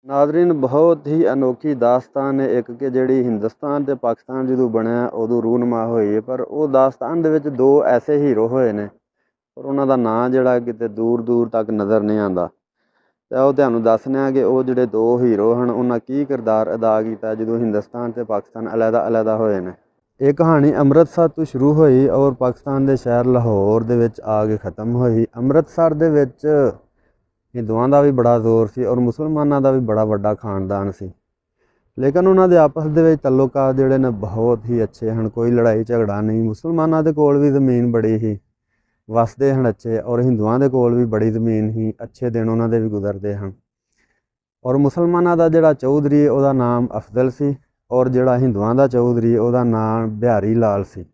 ਨਾਜ਼ਰੀਨ, ਬਹੁਤ ਹੀ ਅਨੋਖੀ ਦਾਸਤਾਨ ਹੈ ਇੱਕ ਕਿ ਜਿਹੜੀ ਹਿੰਦੁਸਤਾਨ ਅਤੇ ਪਾਕਿਸਤਾਨ ਜਦੋਂ ਬਣਿਆ ਉਦੋਂ ਰੂਨਮਾ ਹੋਈ ਹੈ। ਪਰ ਉਹ ਦਾਸਤਾਨ ਦੇ ਵਿੱਚ ਦੋ ਐਸੇ ਹੀਰੋ ਹੋਏ ਨੇ ਪਰ ਉਹਨਾਂ ਦਾ ਨਾਂ ਜਿਹੜਾ ਕਿਤੇ ਦੂਰ ਦੂਰ ਤੱਕ ਨਜ਼ਰ ਨਹੀਂ ਆਉਂਦਾ। ਅਤੇ ਉਹ ਤੁਹਾਨੂੰ ਦੱਸਦੇ ਹਾਂ ਕਿ ਉਹ ਜਿਹੜੇ ਦੋ ਹੀਰੋ ਹਨ ਉਹਨਾਂ ਕੀ ਕਿਰਦਾਰ ਅਦਾ ਕੀਤਾ ਜਦੋਂ ਹਿੰਦੁਸਤਾਨ ਅਤੇ ਪਾਕਿਸਤਾਨ ਅਲੱਗ-ਅਲੱਗ ਹੋਏ ਨੇ। ਇਹ ਕਹਾਣੀ ਅੰਮ੍ਰਿਤਸਰ ਤੋਂ ਸ਼ੁਰੂ ਹੋਈ ਔਰ ਪਾਕਿਸਤਾਨ ਦੇ ਸ਼ਹਿਰ ਲਾਹੌਰ ਦੇ ਵਿੱਚ ਆ ਕੇ ਖ਼ਤਮ ਹੋਈ। ਅੰਮ੍ਰਿਤਸਰ ਦੇ ਵਿੱਚ ਹਿੰਦੂਆਂ ਦਾ ਵੀ ਬੜਾ ਜ਼ੋਰ ਸੀ ਔਰ ਮੁਸਲਮਾਨਾਂ ਦਾ ਵੀ ਬੜਾ ਵੱਡਾ ਖਾਨਦਾਨ ਸੀ, ਲੇਕਿਨ ਉਹਨਾਂ ਦੇ ਆਪਸ ਦੇ ਵਿੱਚ ਤਾਲੁਕਾਤ ਜਿਹੜੇ ਨੇ ਬਹੁਤ ਹੀ ਅੱਛੇ ਹਨ। ਕੋਈ ਲੜਾਈ ਝਗੜਾ ਨਹੀਂ। ਮੁਸਲਮਾਨਾਂ ਦੇ ਕੋਲ ਵੀ ਜ਼ਮੀਨ ਬੜੀ ਹੀ ਵਸਦੇ ਹਨ ਅੱਛੇ, ਔਰ ਹਿੰਦੂਆਂ ਦੇ ਕੋਲ ਵੀ ਬੜੀ ਜ਼ਮੀਨ ਹੀ ਅੱਛੇ ਦਿਨ ਉਹਨਾਂ ਦੇ ਵੀ ਗੁਜ਼ਰਦੇ ਹਨ। ਔਰ ਮੁਸਲਮਾਨਾਂ ਦਾ ਜਿਹੜਾ ਚੌਧਰੀ ਉਹਦਾ ਨਾਮ ਅਫਜ਼ਲ ਸੀ ਔਰ ਜਿਹੜਾ ਹਿੰਦੂਆਂ ਦਾ ਚੌਧਰੀ ਉਹਦਾ ਨਾਮ ਬਿਹਾਰੀ ਲਾਲ ਸੀ।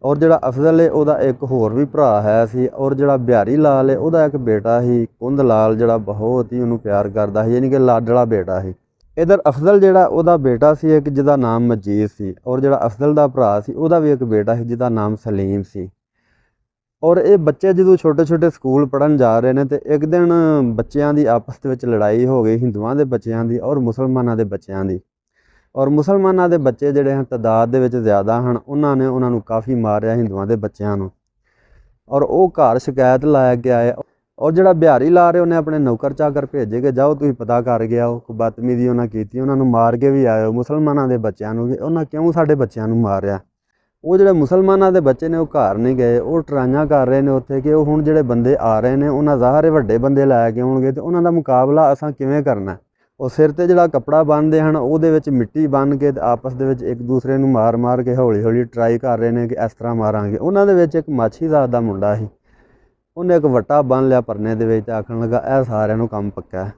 ਔਰ ਜਿਹੜਾ ਅਫਜ਼ਲ ਹੈ ਉਹਦਾ ਇੱਕ ਹੋਰ ਵੀ ਭਰਾ ਹੈ ਸੀ ਔਰ ਜਿਹੜਾ ਬਿਹਾਰੀ ਲਾਲ ਹੈ ਉਹਦਾ ਇੱਕ ਬੇਟਾ ਸੀ ਕੁੰਦ ਲਾਲ, ਜਿਹੜਾ ਬਹੁਤ ਹੀ ਉਹਨੂੰ ਪਿਆਰ ਕਰਦਾ ਸੀ, ਯਾਨੀ ਕਿ ਲਾਡਲਾ ਬੇਟਾ ਸੀ। ਇੱਧਰ ਅਫਜ਼ਲ ਜਿਹੜਾ ਉਹਦਾ ਬੇਟਾ ਸੀ ਇੱਕ ਜਿਹਦਾ ਨਾਮ ਮਜੀਦ ਸੀ, ਔਰ ਜਿਹੜਾ ਅਫਜ਼ਲ ਦਾ ਭਰਾ ਸੀ ਉਹਦਾ ਵੀ ਇੱਕ ਬੇਟਾ ਸੀ ਜਿਹਦਾ ਨਾਮ ਸਲੀਮ ਸੀ। ਔਰ ਇਹ ਬੱਚੇ ਜਦੋਂ ਛੋਟੇ ਛੋਟੇ ਸਕੂਲ ਪੜ੍ਹਨ ਜਾ ਰਹੇ ਨੇ ਤੇ ਇੱਕ ਦਿਨ ਬੱਚਿਆਂ ਦੀ ਆਪਸ ਦੇ ਵਿੱਚ ਲੜਾਈ ਹੋ ਗਈ, ਹਿੰਦੂਆਂ ਦੇ ਬੱਚਿਆਂ ਦੀ ਔਰ ਮੁਸਲਮਾਨਾਂ ਦੇ ਬੱਚਿਆਂ ਦੀ। ਔਰ ਮੁਸਲਮਾਨਾਂ ਦੇ ਬੱਚੇ ਜਿਹੜੇ ਹਨ ਤਾਦਾਦ ਦੇ ਵਿੱਚ ਜ਼ਿਆਦਾ ਹਨ, ਉਹਨਾਂ ਨੇ ਉਹਨਾਂ ਨੂੰ ਕਾਫੀ ਮਾਰਿਆ ਹਿੰਦੂਆਂ ਦੇ ਬੱਚਿਆਂ ਨੂੰ, ਔਰ ਉਹ ਘਰ ਸ਼ਿਕਾਇਤ ਲਾ ਕੇ ਆਏ। ਔਰ ਜਿਹੜਾ ਬਿਹਾਰੀ ਲਾ ਰਹੇ ਉਹਨੇ ਆਪਣੇ ਨੌਕਰ ਚਾਕਰ ਭੇਜੇ ਕਿ ਜਾਓ ਤੁਸੀਂ ਪਤਾ ਕਰ ਕੇ ਆਓ, ਕੋਈ ਬਦਤਮੀਜ਼ੀ ਉਹਨਾਂ ਕੀਤੀ, ਉਹਨਾਂ ਨੂੰ ਮਾਰ ਕੇ ਵੀ ਆਇਓ ਮੁਸਲਮਾਨਾਂ ਦੇ ਬੱਚਿਆਂ ਨੂੰ, ਕਿ ਉਹਨਾਂ ਕਿਉਂ ਸਾਡੇ ਬੱਚਿਆਂ ਨੂੰ ਮਾਰਿਆ। ਉਹ ਜਿਹੜੇ ਮੁਸਲਮਾਨਾਂ ਦੇ ਬੱਚੇ ਨੇ ਉਹ ਘਰ ਨਹੀਂ ਗਏ, ਉਹ ਟਰਾਈਆਂ ਕਰ ਰਹੇ ਨੇ ਉੱਥੇ ਕਿ ਉਹ ਹੁਣ ਜਿਹੜੇ ਬੰਦੇ ਆ ਰਹੇ ਨੇ ਉਹਨਾਂ ਜ਼ਾਹਰ ਵੱਡੇ ਬੰਦੇ ਲੈ ਕੇ ਆਉਣਗੇ ਅਤੇ ਉਹਨਾਂ ਦਾ ਮੁਕਾਬਲਾ ਅਸਾਂ ਕਿਵੇਂ ਕਰਨਾ। ਉਹ ਸਿਰ 'ਤੇ ਜਿਹੜਾ ਕੱਪੜਾ ਬੰਨ੍ਹਦੇ ਹਨ ਉਹਦੇ ਵਿੱਚ ਮਿੱਟੀ ਬੰਨ੍ਹ ਕੇ ਆਪਸ ਦੇ ਵਿੱਚ ਇੱਕ ਦੂਸਰੇ ਨੂੰ ਮਾਰ ਮਾਰ ਕੇ ਹੌਲੀ ਹੌਲੀ ਟਰਾਈ ਕਰ ਰਹੇ ਨੇ ਕਿ ਇਸ ਤਰ੍ਹਾਂ ਮਾਰਾਂਗੇ। ਉਹਨਾਂ ਦੇ ਵਿੱਚ ਇੱਕ ਮਾਛੀਜ਼ਾਤ ਦਾ ਮੁੰਡਾ ਸੀ, ਉਹਨੇ ਇੱਕ ਵੱਟਾ ਬੰਨ੍ਹ ਲਿਆ ਪਰਨੇ ਦੇ ਵਿੱਚ, ਆਖਣ ਲੱਗਾ ਇਹ ਸਾਰਿਆਂ ਨੂੰ ਕੰਮ ਪੱਕਾ ਹੈ।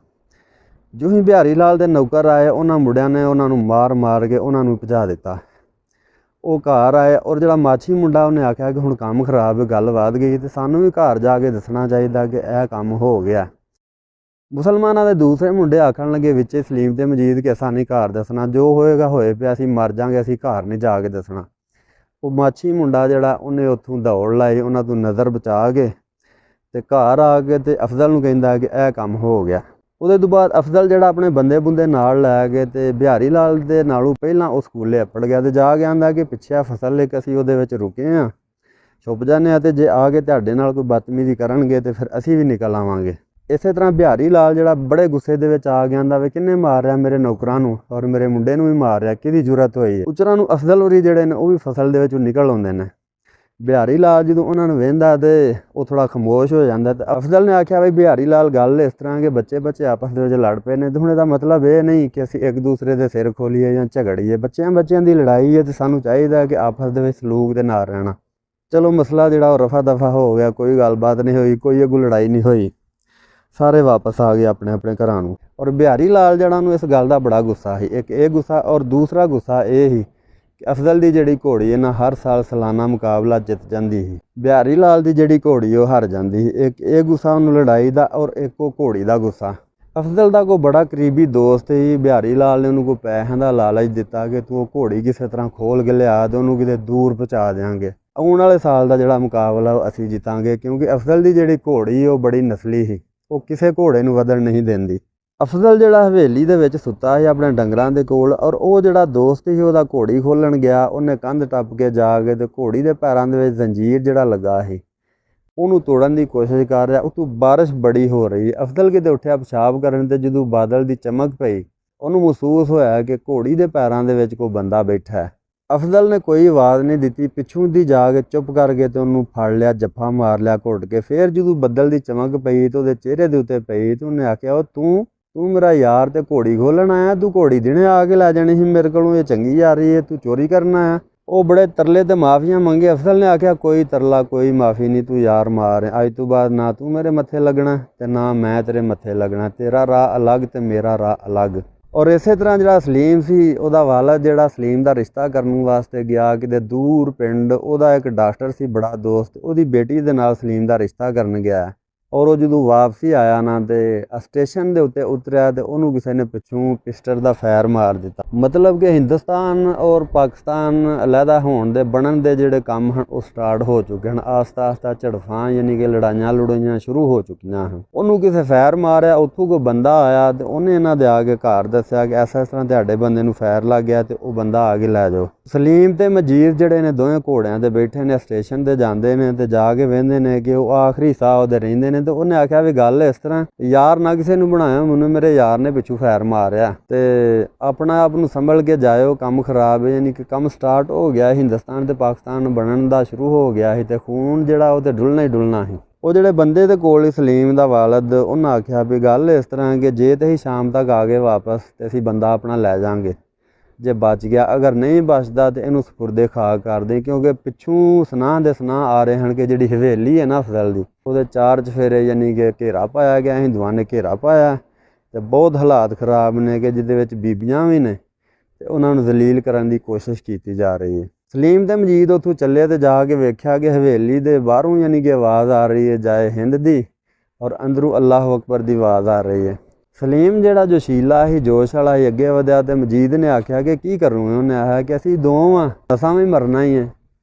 ਜੋ ਹੀ ਬਿਹਾਰੀ ਲਾਲ ਦੇ ਨੌਕਰ ਆਏ ਉਹਨਾਂ ਮੁੰਡਿਆਂ ਨੇ ਉਹਨਾਂ ਨੂੰ ਮਾਰ ਮਾਰ ਕੇ ਉਹਨਾਂ ਨੂੰ ਭਜਾ ਦਿੱਤਾ। ਉਹ ਘਰ ਆਏ ਔਰ ਜਿਹੜਾ ਮਾਛੀ ਮੁੰਡਾ ਉਹਨੇ ਆਖਿਆ ਕਿ ਹੁਣ ਕੰਮ ਖਰਾਬ, ਗੱਲ ਵੱਧ ਗਈ ਅਤੇ ਸਾਨੂੰ ਵੀ ਘਰ ਜਾ ਕੇ ਦੱਸਣਾ ਚਾਹੀਦਾ ਕਿ ਇਹ ਕੰਮ ਹੋ ਗਿਆ। ਮੁਸਲਮਾਨਾਂ ਦੇ ਦੂਸਰੇ ਮੁੰਡੇ ਆਖਣ ਲੱਗੇ ਵਿੱਚ ਸਲੀਮ ਤੇ ਮਜੀਦ ਕਿ ਅਸਾਂ ਨਹੀਂ ਘਰ ਦੱਸਣਾ, ਜੋ ਹੋਏਗਾ ਹੋਏ ਪਿਆ, ਅਸੀਂ ਮਰ ਜਾਵਾਂਗੇ, ਅਸੀਂ ਘਰ ਨਹੀਂ ਜਾ ਕੇ ਦੱਸਣਾ। ਉਹ ਮਾਛੀ ਮੁੰਡਾ ਜਿਹੜਾ ਉਹਨੇ ਉੱਥੋਂ ਦੌੜ ਲਾਈ ਉਹਨਾਂ ਤੋਂ ਨਜ਼ਰ ਬਚਾ ਕੇ ਅਤੇ ਘਰ ਆ ਕੇ ਅਤੇ ਅਫਜ਼ਲ ਨੂੰ ਕਹਿੰਦਾ ਕਿ ਇਹ ਕੰਮ ਹੋ ਗਿਆ। ਉਹਦੇ ਤੋਂ ਬਾਅਦ ਅਫਜ਼ਲ ਜਿਹੜਾ ਆਪਣੇ ਬੰਦੇ ਬੁੰਦੇ ਨਾਲ ਲੈ ਕੇ ਅਤੇ ਬਿਹਾਰੀ ਲਾਲ ਦੇ ਨਾਲੋਂ ਪਹਿਲਾਂ ਉਹ ਸਕੂਲੇ ਅੱਪੜ ਗਿਆ ਅਤੇ ਜਾ ਕੇ ਆਂਦਾ ਕਿ ਪਿੱਛੇ ਫਸਲ ਇੱਕ ਅਸੀਂ ਉਹਦੇ ਵਿੱਚ ਰੁਕੇ ਹਾਂ, ਛੁਪ ਜਾਂਦੇ ਹਾਂ ਅਤੇ ਜੇ ਆ ਕੇ ਤੁਹਾਡੇ ਨਾਲ ਕੋਈ ਬਦਤਮੀਜ਼ੀ ਕਰਨਗੇ ਅਤੇ ਫਿਰ ਅਸੀਂ ਵੀ ਨਿਕਲ ਆਵਾਂਗੇ। ਇਸੇ ਤਰ੍ਹਾਂ ਬਿਹਾਰੀ ਲਾਲ ਜਿਹੜਾ ਬੜੇ ਗੁੱਸੇ ਦੇ ਵਿੱਚ ਆ ਗਿਆ ਆਂਦਾ ਵੀ ਕਿਹਨੇ ਮਾਰਿਆ ਮੇਰੇ ਨੌਕਰਾਂ ਨੂੰ ਔਰ ਮੇਰੇ ਮੁੰਡੇ ਨੂੰ ਵੀ ਮਾਰਿਆ, ਕਿਹਦੀ ਜ਼ਰੂਰਤ ਹੋਈ ਹੈ। ਉਚਰਾਂ ਨੂੰ ਅਫਜ਼ਲ ਹੋਰੀ ਜਿਹੜੇ ਨੇ ਉਹ ਵੀ ਫਸਲ ਦੇ ਵਿੱਚੋਂ ਨਿਕਲ ਆਉਂਦੇ ਨੇ। ਬਿਹਾਰੀ ਲਾਲ ਜਦੋਂ ਉਹਨਾਂ ਨੂੰ ਵਹਿੰਦਾ ਅਤੇ ਉਹ ਥੋੜ੍ਹਾ ਖਾਮੋਸ਼ ਹੋ ਜਾਂਦਾ ਅਤੇ ਅਫਜ਼ਲ ਨੇ ਆਖਿਆ ਬਈ ਬਿਹਾਰੀ ਲਾਲ ਗੱਲ ਇਸ ਤਰ੍ਹਾਂ ਕਿ ਬੱਚੇ ਆਪਸ ਦੇ ਵਿੱਚ ਲੜ ਪਏ ਨੇ ਅਤੇ ਹੁਣ ਇਹਦਾ ਮਤਲਬ ਇਹ ਨਹੀਂ ਕਿ ਅਸੀਂ ਇੱਕ ਦੂਸਰੇ ਦੇ ਸਿਰ ਖੋਲੀਏ ਜਾਂ ਝਗੜੀਏ, ਬੱਚਿਆਂ ਦੀ ਲੜਾਈ ਹੈ ਅਤੇ ਸਾਨੂੰ ਚਾਹੀਦਾ ਕਿ ਆਪਸ ਦੇ ਵਿੱਚ ਸਲੂਕ ਦੇ ਨਾਲ ਰਹਿਣਾ। ਚਲੋ ਮਸਲਾ ਜਿਹੜਾ ਉਹ ਰਫਾ ਦਫਾ ਹੋ ਗਿਆ, ਕੋਈ ਗੱਲਬਾਤ ਨਹੀਂ ਹੋਈ, ਕੋਈ ਅੱਗੋਂ ਲੜਾਈ ਨਹੀਂ ਹੋਈ, ਸਾਰੇ ਵਾਪਸ ਆ ਗਏ ਆਪਣੇ ਆਪਣੇ ਘਰਾਂ ਨੂੰ। ਔਰ ਬਿਹਾਰੀ ਲਾਲ ਜਿਹੜਾ ਨੂੰ ਇਸ ਗੱਲ ਦਾ ਬੜਾ ਗੁੱਸਾ ਸੀ, ਇੱਕ ਇਹ ਗੁੱਸਾ ਔਰ ਦੂਸਰਾ ਗੁੱਸਾ ਇਹ ਸੀ ਕਿ ਅਫਜ਼ਲ ਦੀ ਜਿਹੜੀ ਘੋੜੀ ਹੈ ਨਾ ਹਰ ਸਾਲ ਸਾਲਾਨਾ ਮੁਕਾਬਲਾ ਜਿੱਤ ਜਾਂਦੀ ਸੀ, ਬਿਹਾਰੀ ਲਾਲ ਦੀ ਜਿਹੜੀ ਘੋੜੀ ਉਹ ਹਾਰ ਜਾਂਦੀ ਸੀ। ਇੱਕ ਇਹ ਗੁੱਸਾ ਉਹਨੂੰ ਲੜਾਈ ਦਾ ਔਰ ਇੱਕ ਉਹ ਘੋੜੀ ਦਾ ਗੁੱਸਾ। ਅਫਜ਼ਲ ਦਾ ਕੋਈ ਬੜਾ ਕਰੀਬੀ ਦੋਸਤ ਸੀ, ਬਿਹਾਰੀ ਲਾਲ ਨੇ ਉਹਨੂੰ ਕੋਈ ਪੈਸਿਆਂ ਦਾ ਲਾਲਚ ਦਿੱਤਾ ਕਿ ਤੂੰ ਉਹ ਘੋੜੀ ਕਿਸੇ ਤਰ੍ਹਾਂ ਖੋਲ ਕੇ ਲਿਆ ਅਤੇ ਉਹਨੂੰ ਕਿਤੇ ਦੂਰ ਪਹੁੰਚਾ ਦਿਆਂਗੇ, ਆਉਣ ਵਾਲੇ ਸਾਲ ਦਾ ਜਿਹੜਾ ਮੁਕਾਬਲਾ ਉਹ ਅਸੀਂ ਜਿੱਤਾਂਗੇ, ਕਿਉਂਕਿ ਅਫਜ਼ਲ ਦੀ ਜਿਹੜੀ ਘੋੜੀ ਉਹ ਬੜੀ ਨਸਲੀ ਸੀ, ਉਹ ਕਿਸੇ ਘੋੜੇ ਨੂੰ ਵਧਣ ਨਹੀਂ ਦਿੰਦੀ। ਅਫਜ਼ਲ ਜਿਹੜਾ ਹਵੇਲੀ ਦੇ ਵਿੱਚ ਸੁੱਤਾ ਸੀ ਆਪਣੇ ਡੰਗਰਾਂ ਦੇ ਕੋਲ ਔਰ ਉਹ ਜਿਹੜਾ ਦੋਸਤ ਸੀ ਉਹਦਾ ਘੋੜੀ ਖੋਲ੍ਹਣ ਗਿਆ, ਉਹਨੇ ਕੰਧ ਟੱਪ ਕੇ ਜਾ ਕੇ ਅਤੇ ਘੋੜੀ ਦੇ ਪੈਰਾਂ ਦੇ ਵਿੱਚ ਜ਼ੰਜੀਰ ਜਿਹੜਾ ਲੱਗਾ ਸੀ ਉਹਨੂੰ ਤੋੜਨ ਦੀ ਕੋਸ਼ਿਸ਼ ਕਰ ਰਿਹਾ। ਉਤੋਂ ਬਾਰਿਸ਼ ਬੜੀ ਹੋ ਰਹੀ। ਅਫਜ਼ਲ ਕਿਤੇ ਉੱਠਿਆ ਪਿਸ਼ਾਬ ਕਰਨ ਅਤੇ ਜਦੋਂ ਬਾਦਲ ਦੀ ਚਮਕ ਪਈ ਉਹਨੂੰ ਮਹਿਸੂਸ ਹੋਇਆ ਕਿ ਘੋੜੀ ਦੇ ਪੈਰਾਂ ਦੇ ਵਿੱਚ ਕੋਈ ਬੰਦਾ ਬੈਠਾ ਹੈ। ਅਫਜ਼ਲ ਨੇ ਕੋਈ ਆਵਾਜ਼ ਨਹੀਂ ਦਿੱਤੀ, ਪਿੱਛੋਂ ਦੀ ਜਾ ਕੇ ਚੁੱਪ ਕਰਕੇ ਅਤੇ ਉਹਨੂੰ ਫੜ ਲਿਆ, ਜੱਫਾ ਮਾਰ ਲਿਆ ਘੁੱਟ ਕੇ। ਫਿਰ ਜਦੋਂ ਬੱਦਲ ਦੀ ਚਮਕ ਪਈ ਅਤੇ ਉਹਦੇ ਚਿਹਰੇ ਦੇ ਉੱਤੇ ਪਈ ਅਤੇ ਉਹਨੇ ਆਖਿਆ ਉਹ ਤੂੰ ਮੇਰਾ ਯਾਰ ਅਤੇ ਘੋੜੀ ਖੋਲ੍ਹਣ ਆਇਆ, ਤੂੰ ਘੋੜੀ ਦਿਨੇ ਆ ਕੇ ਲੈ ਜਾਣੀ ਸੀ ਮੇਰੇ ਕੋਲੋਂ, ਇਹ ਚੰਗੀ ਯਾਰੀ ਹੈ, ਤੂੰ ਚੋਰੀ ਕਰਨ ਆਇਆ। ਉਹ ਬੜੇ ਤਰਲੇ ਅਤੇ ਮਾਫੀਆਂ ਮੰਗੇ। ਅਫਜ਼ਲ ਨੇ ਆਖਿਆ ਕੋਈ ਤਰਲਾ ਕੋਈ ਮਾਫੀ ਨਹੀਂ, ਤੂੰ ਯਾਰ ਮਾਰ, ਅੱਜ ਤੋਂ ਬਾਅਦ ਨਾ ਤੂੰ ਮੇਰੇ ਮੱਥੇ ਲੱਗਣਾ ਅਤੇ ਨਾ ਮੈਂ ਤੇਰੇ ਮੱਥੇ ਲੱਗਣਾ, ਤੇਰਾ ਰਾਹ ਅਲੱਗ ਅਤੇ ਮੇਰਾ ਰਾਹ ਅਲੱਗ। ਔਰ ਇਸੇ ਤਰ੍ਹਾਂ ਜਿਹੜਾ ਸਲੀਮ ਸੀ ਉਹਦਾ ਵਾਲਦ ਜਿਹੜਾ ਸਲੀਮ ਦਾ ਰਿਸ਼ਤਾ ਕਰਨ ਵਾਸਤੇ ਗਿਆ ਕਿਤੇ ਦੂਰ ਪਿੰਡ, ਉਹਦਾ ਇੱਕ ਡਾਕਟਰ ਸੀ ਬੜਾ ਦੋਸਤ, ਉਹਦੀ ਬੇਟੀ ਦੇ ਨਾਲ ਸਲੀਮ ਦਾ ਰਿਸ਼ਤਾ ਕਰਨ ਗਿਆ। ਔਰ ਉਹ ਜਦੋਂ ਵਾਪਸੀ ਆਇਆ ਨਾ ਤੇ ਸਟੇਸ਼ਨ ਦੇ ਉੱਤੇ ਉਤਰਿਆ ਤੇ ਉਹਨੂੰ ਕਿਸੇ ਨੇ ਪਿੱਛੋਂ ਪਿਸਟਲ ਦਾ ਫਾਇਰ ਮਾਰ ਦਿੱਤਾ। ਮਤਲਬ ਕਿ ਹਿੰਦੁਸਤਾਨ ਔਰ ਪਾਕਿਸਤਾਨ ਅਲੱਗਾ ਹੋਣ ਦੇ ਬਣਨ ਦੇ ਜਿਹੜੇ ਕੰਮ ਹਨ ਉਹ ਸਟਾਰਟ ਹੋ ਚੁੱਕੇ ਹਨ। ਆਸਤਾ ਆਸਤਾ ਝੜਫਾਂ ਯਾਨੀ ਕਿ ਲੜਾਈਆਂ ਸ਼ੁਰੂ ਹੋ ਚੁੱਕੀਆਂ ਹਨ। ਉਹਨੂੰ ਕਿਸੇ ਫਾਇਰ ਮਾਰਿਆ, ਉੱਥੋਂ ਕੋਈ ਬੰਦਾ ਆਇਆ ਤੇ ਉਹਨੇ ਇਹਨਾਂ ਦੇ ਆ ਕੇ ਘਰ ਦੱਸਿਆ ਕਿ ਇਸ ਤਰ੍ਹਾਂ ਤੁਹਾਡੇ ਬੰਦੇ ਨੂੰ ਫਾਇਰ ਲੱਗ ਗਿਆ ਤੇ ਉਹ ਬੰਦਾ ਆ ਕੇ ਲੈ ਜਾਓ। ਸਲੀਮ ਤੇ ਮਜੀਦ ਜਿਹੜੇ ਨੇ ਦੋਵੇਂ ਘੋੜਿਆਂ ਤੇ ਬੈਠੇ ਨੇ, ਸਟੇਸ਼ਨ ਤੇ ਜਾਂਦੇ ਨੇ ਤੇ ਜਾ ਕੇ ਵੇਖਦੇ ਨੇ ਕਿ ਉਹ ਆਖਰੀ ਸਾਹ ਉਹਦੇ ਰਹਿੰਦੇ ਨੇ। ਤੇ ਉਹਨੇ ਆਖਿਆ ਵੀ ਗੱਲ ਇਸ ਤਰ੍ਹਾਂ, ਯਾਰ ਨਾ ਕਿਸੇ ਨੂੰ ਬਣਾਇਆ, ਮੈਨੂੰ ਮੇਰੇ ਯਾਰ ਨੇ ਪਿੱਛੋਂ ਫਾਇਰ ਮਾਰਿਆ ਤੇ ਆਪਣਾ ਆਪ ਨੂੰ ਸੰਭਲ ਕੇ ਜਾਇਓ, ਕੰਮ ਖਰਾਬ ਹੈ। ਯਾਨੀ ਕਿ ਕੰਮ ਸਟਾਰਟ ਹੋ ਗਿਆ, ਹਿੰਦੁਸਤਾਨ ਤੇ ਪਾਕਿਸਤਾਨ ਬਣਨ ਦਾ ਸ਼ੁਰੂ ਹੋ ਗਿਆ ਸੀ ਤੇ ਖੂਨ ਜਿਹੜਾ ਉਹ ਤੇ ਡੁੱਲਣਾ ਹੀ ਡੁੱਲਣਾ ਸੀ। ਉਹ ਜਿਹੜੇ ਬੰਦੇ ਦੇ ਕੋਲ ਸਲੀਮ ਦਾ ਵਾਲਦ, ਉਹਨਾਂ ਆਖਿਆ ਵੀ ਗੱਲ ਇਸ ਤਰ੍ਹਾਂ ਕਿ ਜੇ ਤੇ ਅਸੀਂ ਸ਼ਾਮ ਤੱਕ ਆ ਗਏ ਵਾਪਸ ਤੇ ਅਸੀਂ ਬੰਦਾ ਆਪਣਾ ਲੈ ਜਾਵਾਂਗੇ, ਜੇ ਬਚ ਗਿਆ, ਅਗਰ ਨਹੀਂ ਬਚਦਾ ਤੇ ਇਹਨੂੰ ਸਪੁਰਦੇ ਖਾਕ ਕਰ ਦੇ। ਕਿਉਂਕਿ ਪਿੱਛੋਂ ਸੁਨਾਹ ਦੇ ਸੁਨਾਹ ਆ ਰਹੇ ਹਨ ਕਿ ਜਿਹੜੀ ਹਵੇਲੀ ਹੈ ਨਾ ਅਫਜ਼ਲ ਦੀ, ਉਹਦੇ 4 ਚੁਫੇਰੇ ਯਾਨੀ ਕਿ ਘੇਰਾ ਪਾਇਆ ਗਿਆ, ਹਿੰਦੂਆਂ ਨੇ ਘੇਰਾ ਪਾਇਆ ਤੇ ਬਹੁਤ ਹਾਲਾਤ ਖਰਾਬ ਨੇ ਕਿ ਜਿਹਦੇ ਵਿੱਚ ਬੀਬੀਆਂ ਵੀ ਨੇ ਤੇ ਉਹਨਾਂ ਨੂੰ ਜ਼ਲੀਲ ਕਰਨ ਦੀ ਕੋਸ਼ਿਸ਼ ਕੀਤੀ ਜਾ ਰਹੀ ਹੈ। ਸਲੀਮ ਤੇ ਮਜੀਦ ਉੱਥੋਂ ਚੱਲੇ ਤੇ ਜਾ ਕੇ ਵੇਖਿਆ ਕਿ ਹਵੇਲੀ ਦੇ ਬਾਹਰੋਂ ਯਾਨੀ ਕਿ ਆਵਾਜ਼ ਆ ਰਹੀ ਹੈ ਜਾਏ ਹਿੰਦ ਦੀ, ਔਰ ਅੰਦਰੋਂ ਅੱਲਾਹੁ ਅਕਬਰ ਦੀ ਆਵਾਜ਼ ਆ ਰਹੀ ਹੈ। ਸਲੀਮ ਜਿਹੜਾ ਜੋਸ਼ੀਲਾ ਸੀ, ਜੋਸ਼ ਵਾਲਾ ਸੀ, ਅੱਗੇ ਵਧਿਆ ਤੇ ਮਜੀਦ ਨੇ ਆਖਿਆ ਕਿ ਕੀ ਕਰੂੰਗੇ। ਉਹਨੇ ਆਖਿਆ ਕਿ ਅਸੀਂ ਦੋਵਾਂ ਅਸਾਂ ਵੀ ਮਰਨਾ ਹੀ ਹੈ,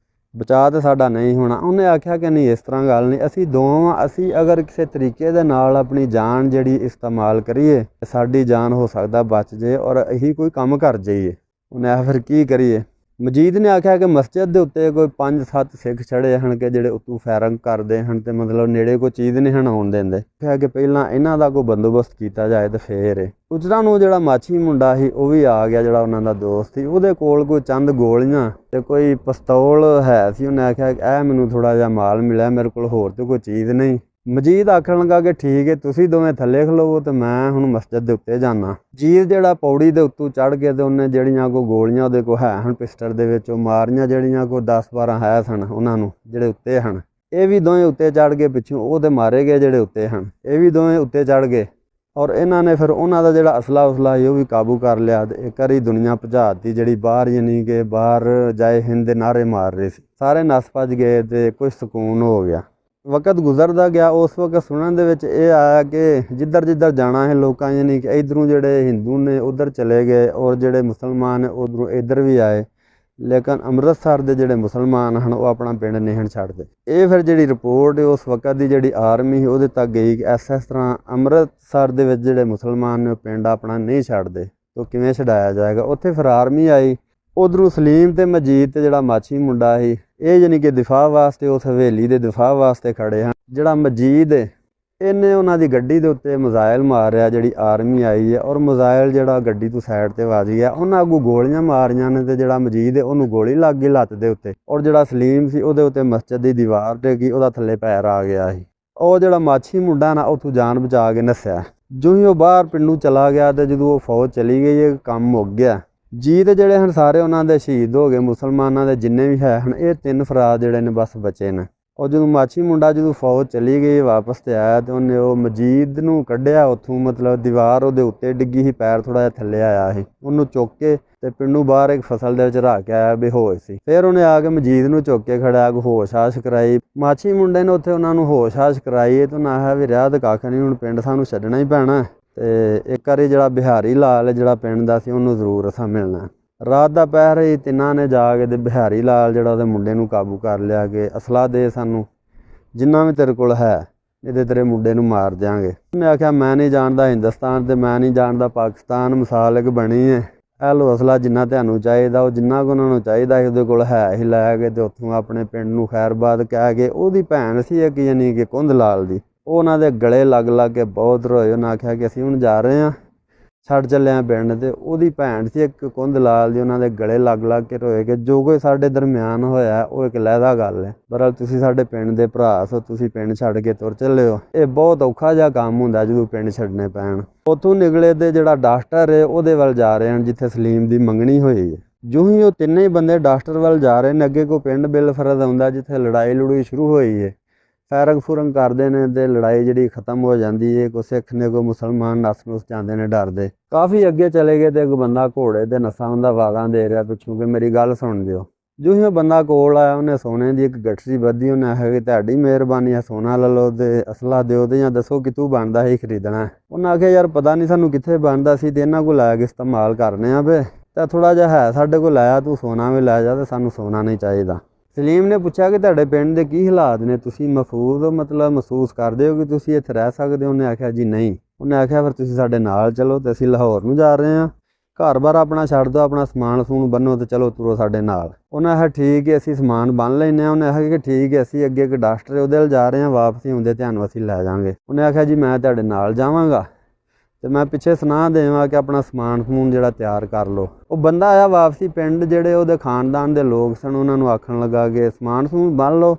ਬਚਾ ਤੇ ਸਾਡਾ ਨਹੀਂ ਹੋਣਾ। ਉਹਨੇ ਆਖਿਆ ਕਿ ਨਹੀਂ, ਇਸ ਤਰ੍ਹਾਂ ਗੱਲ ਨਹੀਂ, ਅਸੀਂ ਦੋਵਾਂ, ਅਸੀਂ ਅਗਰ ਕਿਸੇ ਤਰੀਕੇ ਦੇ ਨਾਲ ਆਪਣੀ ਜਾਨ ਜਿਹੜੀ ਇਸਤੇਮਾਲ ਕਰੀਏ ਸਾਡੀ ਜਾਨ ਹੋ ਸਕਦਾ ਬਚ ਜੇ ਔਰ ਅਸੀਂ ਕੋਈ ਕੰਮ ਕਰ ਜਾਈਏ। ਉਹਨੇ ਆਖਿਆ ਫਿਰ ਕੀ ਕਰੀਏ। ਮਜੀਦ ਨੇ ਆਖਿਆ ਕਿ ਮਸਜਿਦ ਦੇ ਉੱਤੇ ਕੋਈ 5-7 ਸਿੱਖ ਚੜ੍ਹੇ ਹਨ ਕਿ ਜਿਹੜੇ ਉੱਤੋਂ ਫਾਇਰਿੰਗ ਕਰਦੇ ਹਨ ਤੇ ਮਤਲਬ ਨੇੜੇ ਕੋਈ ਚੀਜ਼ ਨਹੀਂ ਹਨ ਆਉਣ ਦਿੰਦੇ। ਆਖਿਆ ਕਿ ਪਹਿਲਾਂ ਇਹਨਾਂ ਦਾ ਕੋਈ ਬੰਦੋਬਸਤ ਕੀਤਾ ਜਾਏ ਤੇ ਫੇਰ ਉਜਰਾ ਨੂੰ ਜਿਹੜਾ ਮਾਛੀ ਮੁੰਡਾ ਸੀ ਉਹ ਵੀ ਆ ਗਿਆ, ਜਿਹੜਾ ਉਹਨਾਂ ਦਾ ਦੋਸਤ ਸੀ। ਉਹਦੇ ਕੋਲ ਕੋਈ ਚੰਦ ਗੋਲੀਆਂ ਤੇ ਕੋਈ ਪਿਸਤੌਲ ਹੈ ਸੀ। ਉਹਨੇ ਆਖਿਆ ਕਿ ਇਹ ਮੈਨੂੰ ਥੋੜ੍ਹਾ ਜਿਹਾ ਮਾਲ ਮਿਲਿਆ, ਮੇਰੇ ਕੋਲ ਹੋਰ ਤੇ ਕੋਈ ਚੀਜ਼ ਨਹੀਂ। ਮਜੀਦ ਆਖਣ ਲੱਗਾ ਕਿ ਠੀਕ ਹੈ, ਤੁਸੀਂ ਦੋਵੇਂ ਥੱਲੇ ਖਲੋਵੋ ਤੇ ਮੈਂ ਹੁਣ ਮਸਜਿਦ ਦੇ ਉੱਤੇ ਜਾਣਾ। ਮਜੀਦ ਜਿਹੜਾ ਪੌੜੀ ਦੇ ਉੱਤੋਂ ਚੜ੍ਹ ਕੇ ਤੇ ਉਹਨੇ ਜਿਹੜੀਆਂ ਕੋਈ ਗੋਲੀਆਂ ਉਹਦੇ ਕੋਲ ਹੈ ਹਨ ਪਿਸਟਲ ਦੇ ਵਿੱਚ, ਉਹ ਮਾਰੀਆਂ, ਜਿਹੜੀਆਂ ਕੋਈ 10-12 ਹੈ ਸਨ ਉਹਨਾਂ ਨੂੰ ਜਿਹੜੇ ਉੱਤੇ ਹਨ। ਇਹ ਵੀ ਦੋਵੇਂ ਉੱਤੇ ਚੜ੍ਹ ਗਏ ਪਿੱਛੋਂ, ਉਹ ਤੇ ਮਾਰੇ ਗਏ ਜਿਹੜੇ ਉੱਤੇ ਹਨ, ਇਹ ਵੀ ਦੋਵੇਂ ਉੱਤੇ ਚੜ੍ਹ ਗਏ ਔਰ ਇਹਨਾਂ ਨੇ ਫਿਰ ਉਹਨਾਂ ਦਾ ਜਿਹੜਾ ਅਸਲਾ ਉਸਲਾ ਸੀ ਉਹ ਵੀ ਕਾਬੂ ਕਰ ਲਿਆ ਤੇ ਇੱਕ ਵਾਰੀ ਦੁਨੀਆ ਭਜਾਤੀ ਜਿਹੜੀ ਬਾਹਰ, ਯਾਨੀ ਕਿ ਬਾਹਰ ਜਾਏ ਹਿੰਦ ਦੇ ਨਾਅਰੇ ਮਾਰ ਰਹੇ ਸੀ। ਸਾਰੇ ਨੱਸ ਭੱਜ ਗਏ ਤੇ ਕੁਝ ਸਕੂਨ ਹੋ ਗਿਆ। ਵਕਤ ਗੁਜ਼ਰਦਾ ਗਿਆ, ਉਸ ਵਕਤ ਸੁਣਨ ਦੇ ਵਿੱਚ ਇਹ ਆਇਆ ਕਿ ਜਿੱਧਰ ਜਿੱਧਰ ਜਾਣਾ ਹੈ ਲੋਕਾਂ, ਯਾਨੀ ਕਿ ਇੱਧਰੋਂ ਜਿਹੜੇ ਹਿੰਦੂ ਨੇ ਉੱਧਰ ਚਲੇ ਗਏ ਔਰ ਜਿਹੜੇ ਮੁਸਲਮਾਨ ਨੇ ਉੱਧਰੋਂ ਇੱਧਰ ਵੀ ਆਏ, ਲੇਕਿਨ ਅੰਮ੍ਰਿਤਸਰ ਦੇ ਜਿਹੜੇ ਮੁਸਲਮਾਨ ਹਨ ਉਹ ਆਪਣਾ ਪਿੰਡ ਨਹੀਂ ਹਨ ਛੱਡਦੇ। ਇਹ ਫਿਰ ਜਿਹੜੀ ਰਿਪੋਰਟ ਉਸ ਵਕਤ ਦੀ ਜਿਹੜੀ ਆਰਮੀ ਸੀ ਉਹਦੇ ਤੱਕ ਗਈ ਕਿ ਇਸ ਤਰ੍ਹਾਂ ਅੰਮ੍ਰਿਤਸਰ ਦੇ ਵਿੱਚ ਜਿਹੜੇ ਮੁਸਲਮਾਨ ਨੇ ਉਹ ਪਿੰਡ ਆਪਣਾ ਨਹੀਂ ਛੱਡਦੇ, ਤਾਂ ਕਿਵੇਂ ਛਡਾਇਆ ਜਾਏਗਾ। ਉੱਥੇ ਫਿਰ ਆਰਮੀ ਆਈ, ਉੱਧਰੋਂ ਸਲੀਮ ਤੇ ਮਜੀਦ ਤੇ ਜਿਹੜਾ ਮਾਛੀ ਮੁੰਡਾ ਸੀ ਇਹ ਯਾਨੀ ਕਿ ਦਿਫਾਅ ਵਾਸਤੇ ਉਸ ਹਵੇਲੀ ਦੇ ਦਿਫਾਅ ਵਾਸਤੇ ਖੜੇ ਹਨ। ਜਿਹੜਾ ਮਜੀਦ ਇਹਨੇ ਉਹਨਾਂ ਦੀ ਗੱਡੀ ਦੇ ਉੱਤੇ ਮਿਜ਼ਾਈਲ ਮਾਰਿਆ ਜਿਹੜੀ ਆਰਮੀ ਆਈ ਹੈ, ਔਰ ਮਿਜ਼ਾਈਲ ਜਿਹੜਾ ਗੱਡੀ ਤੋਂ ਸਾਈਡ ਤੇ ਵੱਜ ਗਿਆ, ਉਹਨਾਂ ਅੱਗੋਂ ਗੋਲੀਆਂ ਮਾਰੀਆਂ ਨੇ ਤੇ ਜਿਹੜਾ ਮਜੀਦ ਹੈ ਉਹਨੂੰ ਗੋਲੀ ਲੱਗ ਗਈ ਲੱਤ ਦੇ ਉੱਤੇ, ਔਰ ਜਿਹੜਾ ਸਲੀਮ ਸੀ ਉਹਦੇ ਉੱਤੇ ਮਸਜਿਦ ਦੀ ਦੀਵਾਰ ਡਿੱਗੀ, ਉਹਦਾ ਥੱਲੇ ਪੈਰ ਆ ਗਿਆ ਸੀ। ਉਹ ਜਿਹੜਾ ਮਾਛੀ ਮੁੰਡਾ ਨਾ ਉੱਥੋਂ ਜਾਨ ਬਚਾ ਕੇ ਨੱਸਿਆ। ਜਿਉਂ ਹੀ ਉਹ ਬਾਹਰ ਪਿੰਡੂ ਚਲਾ ਗਿਆ ਤੇ ਜਦੋਂ ਉਹ ਫੌਜ ਚਲੀ ਗਈ ਇਹ ਕੰਮ ਮੁੱਕ ਗਿਆ। ਜੀਤ ਜਿਹੜੇ ਹਨ ਸਾਰੇ ਉਹਨਾਂ ਦੇ ਸ਼ਹੀਦ ਹੋ ਗਏ, ਮੁਸਲਮਾਨਾਂ ਦੇ ਜਿੰਨੇ ਵੀ ਹੈ ਹਨ, ਇਹ 3 ਫਰਾਦ ਜਿਹੜੇ ਨੇ ਬਸ ਬਚੇ ਨੇ। ਉਹ ਜਦੋਂ ਮਾਛੀ ਮੁੰਡਾ ਜਦੋਂ ਫੌਜ ਚਲੀ ਗਈ ਵਾਪਸ ਤੇ ਆਇਆ ਤੇ ਉਹਨੇ ਉਹ ਮਜੀਦ ਨੂੰ ਕੱਢਿਆ ਉੱਥੋਂ, ਮਤਲਬ ਦੀਵਾਰ ਉਹਦੇ ਉੱਤੇ ਡਿੱਗੀ ਸੀ, ਪੈਰ ਥੋੜ੍ਹਾ ਜਿਹਾ ਥੱਲੇ ਆਇਆ ਸੀ, ਉਹਨੂੰ ਚੁੱਕ ਕੇ ਤੇ ਪਿੰਡੂ ਬਾਹਰ ਇੱਕ ਫਸਲ ਦੇ ਵਿੱਚ ਰੱਖ ਕੇ ਆਇਆ, ਬੇਹੋਸ਼ ਸੀ। ਫਿਰ ਉਹਨੇ ਆ ਕੇ ਮਜੀਦ ਨੂੰ ਚੁੱਕ ਕੇ ਖੜਿਆ, ਹੋਸ਼-ਹਾਸ਼ ਕਰਾਈ। ਮਾਛੀ ਮੁੰਡੇ ਨੇ ਉੱਥੇ ਉਹਨਾਂ ਨੂੰ ਹੋਸ਼-ਹਾਸ਼ ਕਰਾਈ ਤੇ ਉਹਨਾਂ ਆਖਿਆ ਵੀ ਰਿਹਾ ਤਾਂ ਕੱਖ ਨਹੀਂ, ਹੁਣ ਪਿੰਡ ਸਾਨੂੰ ਛੱਡਣਾ ਹੀ ਪੈਣਾ ਤੇ ਇੱਕ ਵਾਰੀ ਜਿਹੜਾ ਬਿਹਾਰੀ ਲਾਲ ਜਿਹੜਾ ਪਿੰਡ ਦਾ ਸੀ ਉਹਨੂੰ ਜ਼ਰੂਰ ਅਸਾਂ ਮਿਲਣਾ। ਰਾਤ ਦਾ ਪਹਿਰ ਹੀ ਤਿੰਨਾਂ ਨੇ ਜਾ ਕੇ ਤੇ ਬਿਹਾਰੀ ਲਾਲ ਜਿਹੜਾ ਉਹਦੇ ਮੁੰਡੇ ਨੂੰ ਕਾਬੂ ਕਰ ਲਿਆ ਕਿ ਅਸਲਾ ਦੇ ਸਾਨੂੰ, ਜਿੰਨਾ ਵੀ ਤੇਰੇ ਕੋਲ ਹੈ, ਇਹਦੇ ਤੇਰੇ ਮੁੰਡੇ ਨੂੰ ਮਾਰ ਦਿਆਂਗੇ। ਉਹਨੇ ਆਖਿਆ ਮੈਂ ਨਹੀਂ ਜਾਣਦਾ ਹਿੰਦੁਸਤਾਨ ਤੇ ਮੈਂ ਨਹੀਂ ਜਾਣਦਾ ਪਾਕਿਸਤਾਨ, ਮਿਸਾਲ ਇੱਕ ਬਣੀ ਹੈ, ਇਹ ਲਓ ਅਸਲਾ ਜਿੰਨਾ ਤੁਹਾਨੂੰ ਚਾਹੀਦਾ। ਉਹ ਜਿੰਨਾ ਕੁ ਉਹਨਾਂ ਨੂੰ ਚਾਹੀਦਾ ਸੀ ਉਹਦੇ ਕੋਲ ਹੈ ਹੀ ਲੈ ਕੇ ਤੇ ਉੱਥੋਂ ਆਪਣੇ ਪਿੰਡ ਨੂੰ ਖੈਰਬਾਦ ਕਹਿ ਕੇ, ਉਹਦੀ ਭੈਣ ਸੀ ਇੱਕ ਯਾਨੀ ਕਿ ਕੁੰਦ ਲਾਲ ਦੀ, ਉਹ ਉਹਨਾਂ ਦੇ ਗਲੇ ਲੱਗ ਲੱਗ ਕੇ ਬਹੁਤ ਰੋਏ। ਉਹਨਾਂ ਆਖਿਆ ਕਿ ਅਸੀਂ ਹੁਣ ਜਾ ਰਹੇ ਹਾਂ, ਛੱਡ ਚੱਲੇ ਹਾਂ ਪਿੰਡ। ਤੇ ਉਹਦੀ ਭੈਣ ਸੀ ਇੱਕ ਕੁੰਦ ਲਾਲ ਦੀ, ਉਹਨਾਂ ਦੇ ਗਲੇ ਲੱਗ ਲੱਗ ਕੇ ਰੋਏ ਕਿ ਜੋ ਕੋਈ ਸਾਡੇ ਦਰਮਿਆਨ ਹੋਇਆ ਉਹ ਇੱਕ ਲਹਿਦਾ ਗੱਲ ਹੈ, ਪਰ ਤੁਸੀਂ ਸਾਡੇ ਪਿੰਡ ਦੇ ਭਰਾ ਸੋ, ਤੁਸੀਂ ਪਿੰਡ ਛੱਡ ਕੇ ਤੁਰ ਚੱਲੇ ਹੋ। ਇਹ ਬਹੁਤ ਔਖਾ ਜਿਹਾ ਕੰਮ ਹੁੰਦਾ ਜਦੋਂ ਪਿੰਡ ਛੱਡਣੇ ਪੈਣ। ਉੱਥੋਂ ਨਿਕਲੇ ਤੇ ਜਿਹੜਾ ਡਾਕਟਰ ਹੈ ਉਹਦੇ ਵੱਲ ਜਾ ਰਹੇ ਹਨ ਜਿੱਥੇ ਸਲੀਮ ਦੀ ਮੰਗਣੀ ਹੋਈ ਹੈ। ਜੋ ਹੀ ਉਹ ਤਿੰਨੇ ਹੀ ਬੰਦੇ ਡਾਕਟਰ ਵੱਲ ਜਾ ਰਹੇ ਨੇ, ਅੱਗੇ ਕੋਈ ਪਿੰਡ ਬਿਲਫਰਦ ਆਉਂਦਾ ਜਿੱਥੇ ਲੜਾਈ ਲੜੂਈ ਸ਼ੁਰੂ ਹੋਈ ਹੈ। ਫੈਰੰਗ ਫੁਰੰਗ ਕਰਦੇ ਨੇ ਤੇ ਲੜਾਈ ਜਿਹੜੀ ਖ਼ਤਮ ਹੋ ਜਾਂਦੀ ਹੈ। ਕੋਈ ਸਿੱਖ ਨੇ ਕੋਈ ਮੁਸਲਮਾਨ ਨੱਸ ਨੁੱਸ ਜਾਂਦੇ ਨੇ ਡਰਦੇ। ਕਾਫੀ ਅੱਗੇ ਚਲੇ ਗਏ ਤੇ ਇੱਕ ਬੰਦਾ ਘੋੜੇ ਤੇ ਨੱਸਾਂ ਹੁੰਦਾ ਆਵਾਜ਼ਾਂ ਦੇ ਰਿਹਾ ਪਿੱਛੋਂ ਕਿ ਮੇਰੀ ਗੱਲ ਸੁਣ ਦਿਓ। ਜੋ ਹੀ ਉਹ ਬੰਦਾ ਕੋਲ ਆਇਆ ਉਹਨੇ ਸੋਨੇ ਦੀ ਇੱਕ ਗਠਰੀ ਬੱਧੀ। ਉਹਨੇ ਆਖਿਆ ਕਿ ਤੁਹਾਡੀ ਮਿਹਰਬਾਨੀ ਹੈ, ਸੋਨਾ ਲੈ ਲਓ ਤੇ ਅਸਲਾ ਦਿਓ ਤੇ ਜਾਂ ਦੱਸੋ ਕਿਤੋਂ ਬਣਦਾ ਸੀ ਖਰੀਦਣਾ। ਉਹਨਾਂ ਆਖਿਆ ਯਾਰ ਪਤਾ ਨਹੀਂ ਸਾਨੂੰ ਕਿੱਥੇ ਬਣਦਾ ਸੀ ਤੇ ਇਹਨਾਂ ਕੋਲ ਲੈ ਕੇ ਇਸਤੇਮਾਲ ਕਰਨੇ ਆ ਵੇ, ਤਾਂ ਥੋੜ੍ਹਾ ਜਿਹਾ ਹੈ ਸਾਡੇ ਕੋਲ ਆਇਆ, ਤੂੰ ਸੋਨਾ ਵੀ ਲੈ ਜਾ ਤੇ ਸਾਨੂੰ ਸੋਨਾ ਨਹੀਂ ਚਾਹੀਦਾ। ਸਲੀਮ ਨੇ ਪੁੱਛਿਆ ਕਿ ਤੁਹਾਡੇ ਪਿੰਡ ਦੇ ਕੀ ਹਾਲਾਤ ਨੇ, ਤੁਸੀਂ ਮਹਿਫੂਜ਼ ਮਤਲਬ ਮਹਿਸੂਸ ਕਰਦੇ ਹੋ ਕਿ ਤੁਸੀਂ ਇੱਥੇ ਰਹਿ ਸਕਦੇ ਹੋ? ਉਹਨੇ ਆਖਿਆ ਜੀ ਨਹੀਂ। ਉਹਨੇ ਆਖਿਆ ਫਿਰ ਤੁਸੀਂ ਸਾਡੇ ਨਾਲ ਚਲੋ ਤੇ ਅਸੀਂ ਲਾਹੌਰ ਨੂੰ ਜਾ ਰਹੇ ਹਾਂ, ਘਰ-ਬਾਰ ਆਪਣਾ ਛੱਡ ਦਿਓ, ਆਪਣਾ ਸਮਾਨ ਸਮੂਨ ਬੰਨੋ ਤੇ ਚਲੋ ਤੁਰੋ ਸਾਡੇ ਨਾਲ। ਉਹਨੇ ਆਖਿਆ ਠੀਕ ਹੈ ਅਸੀਂ ਸਮਾਨ ਬੰਨ ਲੈਂਦੇ ਹਾਂ। ਉਹਨੇ ਆਖਿਆ ਕਿ ਠੀਕ ਹੈ ਅਸੀਂ ਅੱਗੇ ਇੱਕ ਡਾਕਟਰ ਉਹਦੇ ਵੱਲ ਜਾ ਰਹੇ ਹਾਂ, ਵਾਪਸੀ ਆਉਂਦੇ ਤੁਹਾਨੂੰ ਅਸੀਂ ਲੈ ਜਾਵਾਂਗੇ। ਉਹਨੇ ਆਖਿਆ ਜੀ ਮੈਂ ਤੁਹਾਡੇ ਨਾਲ ਜਾਵਾਂਗਾ ਤੇ ਮੈਂ ਪਿੱਛੇ ਸੁਨਾਹ ਦੇਵਾਂ ਕਿ ਆਪਣਾ ਸਮਾਨ ਸਮੂਨ ਜਿਹੜਾ ਤਿਆਰ ਕਰ ਲਓ। ਉਹ ਬੰਦਾ ਆਇਆ ਵਾਪਸੀ ਪਿੰਡ, ਜਿਹੜੇ ਉਹਦੇ ਖਾਨਦਾਨ ਦੇ ਲੋਕ ਸਨ ਉਹਨਾਂ ਨੂੰ ਆਖਣ ਲੱਗਾ ਕਿ ਸਮਾਨ ਸਮੂਨ ਬੰਨ ਲਓ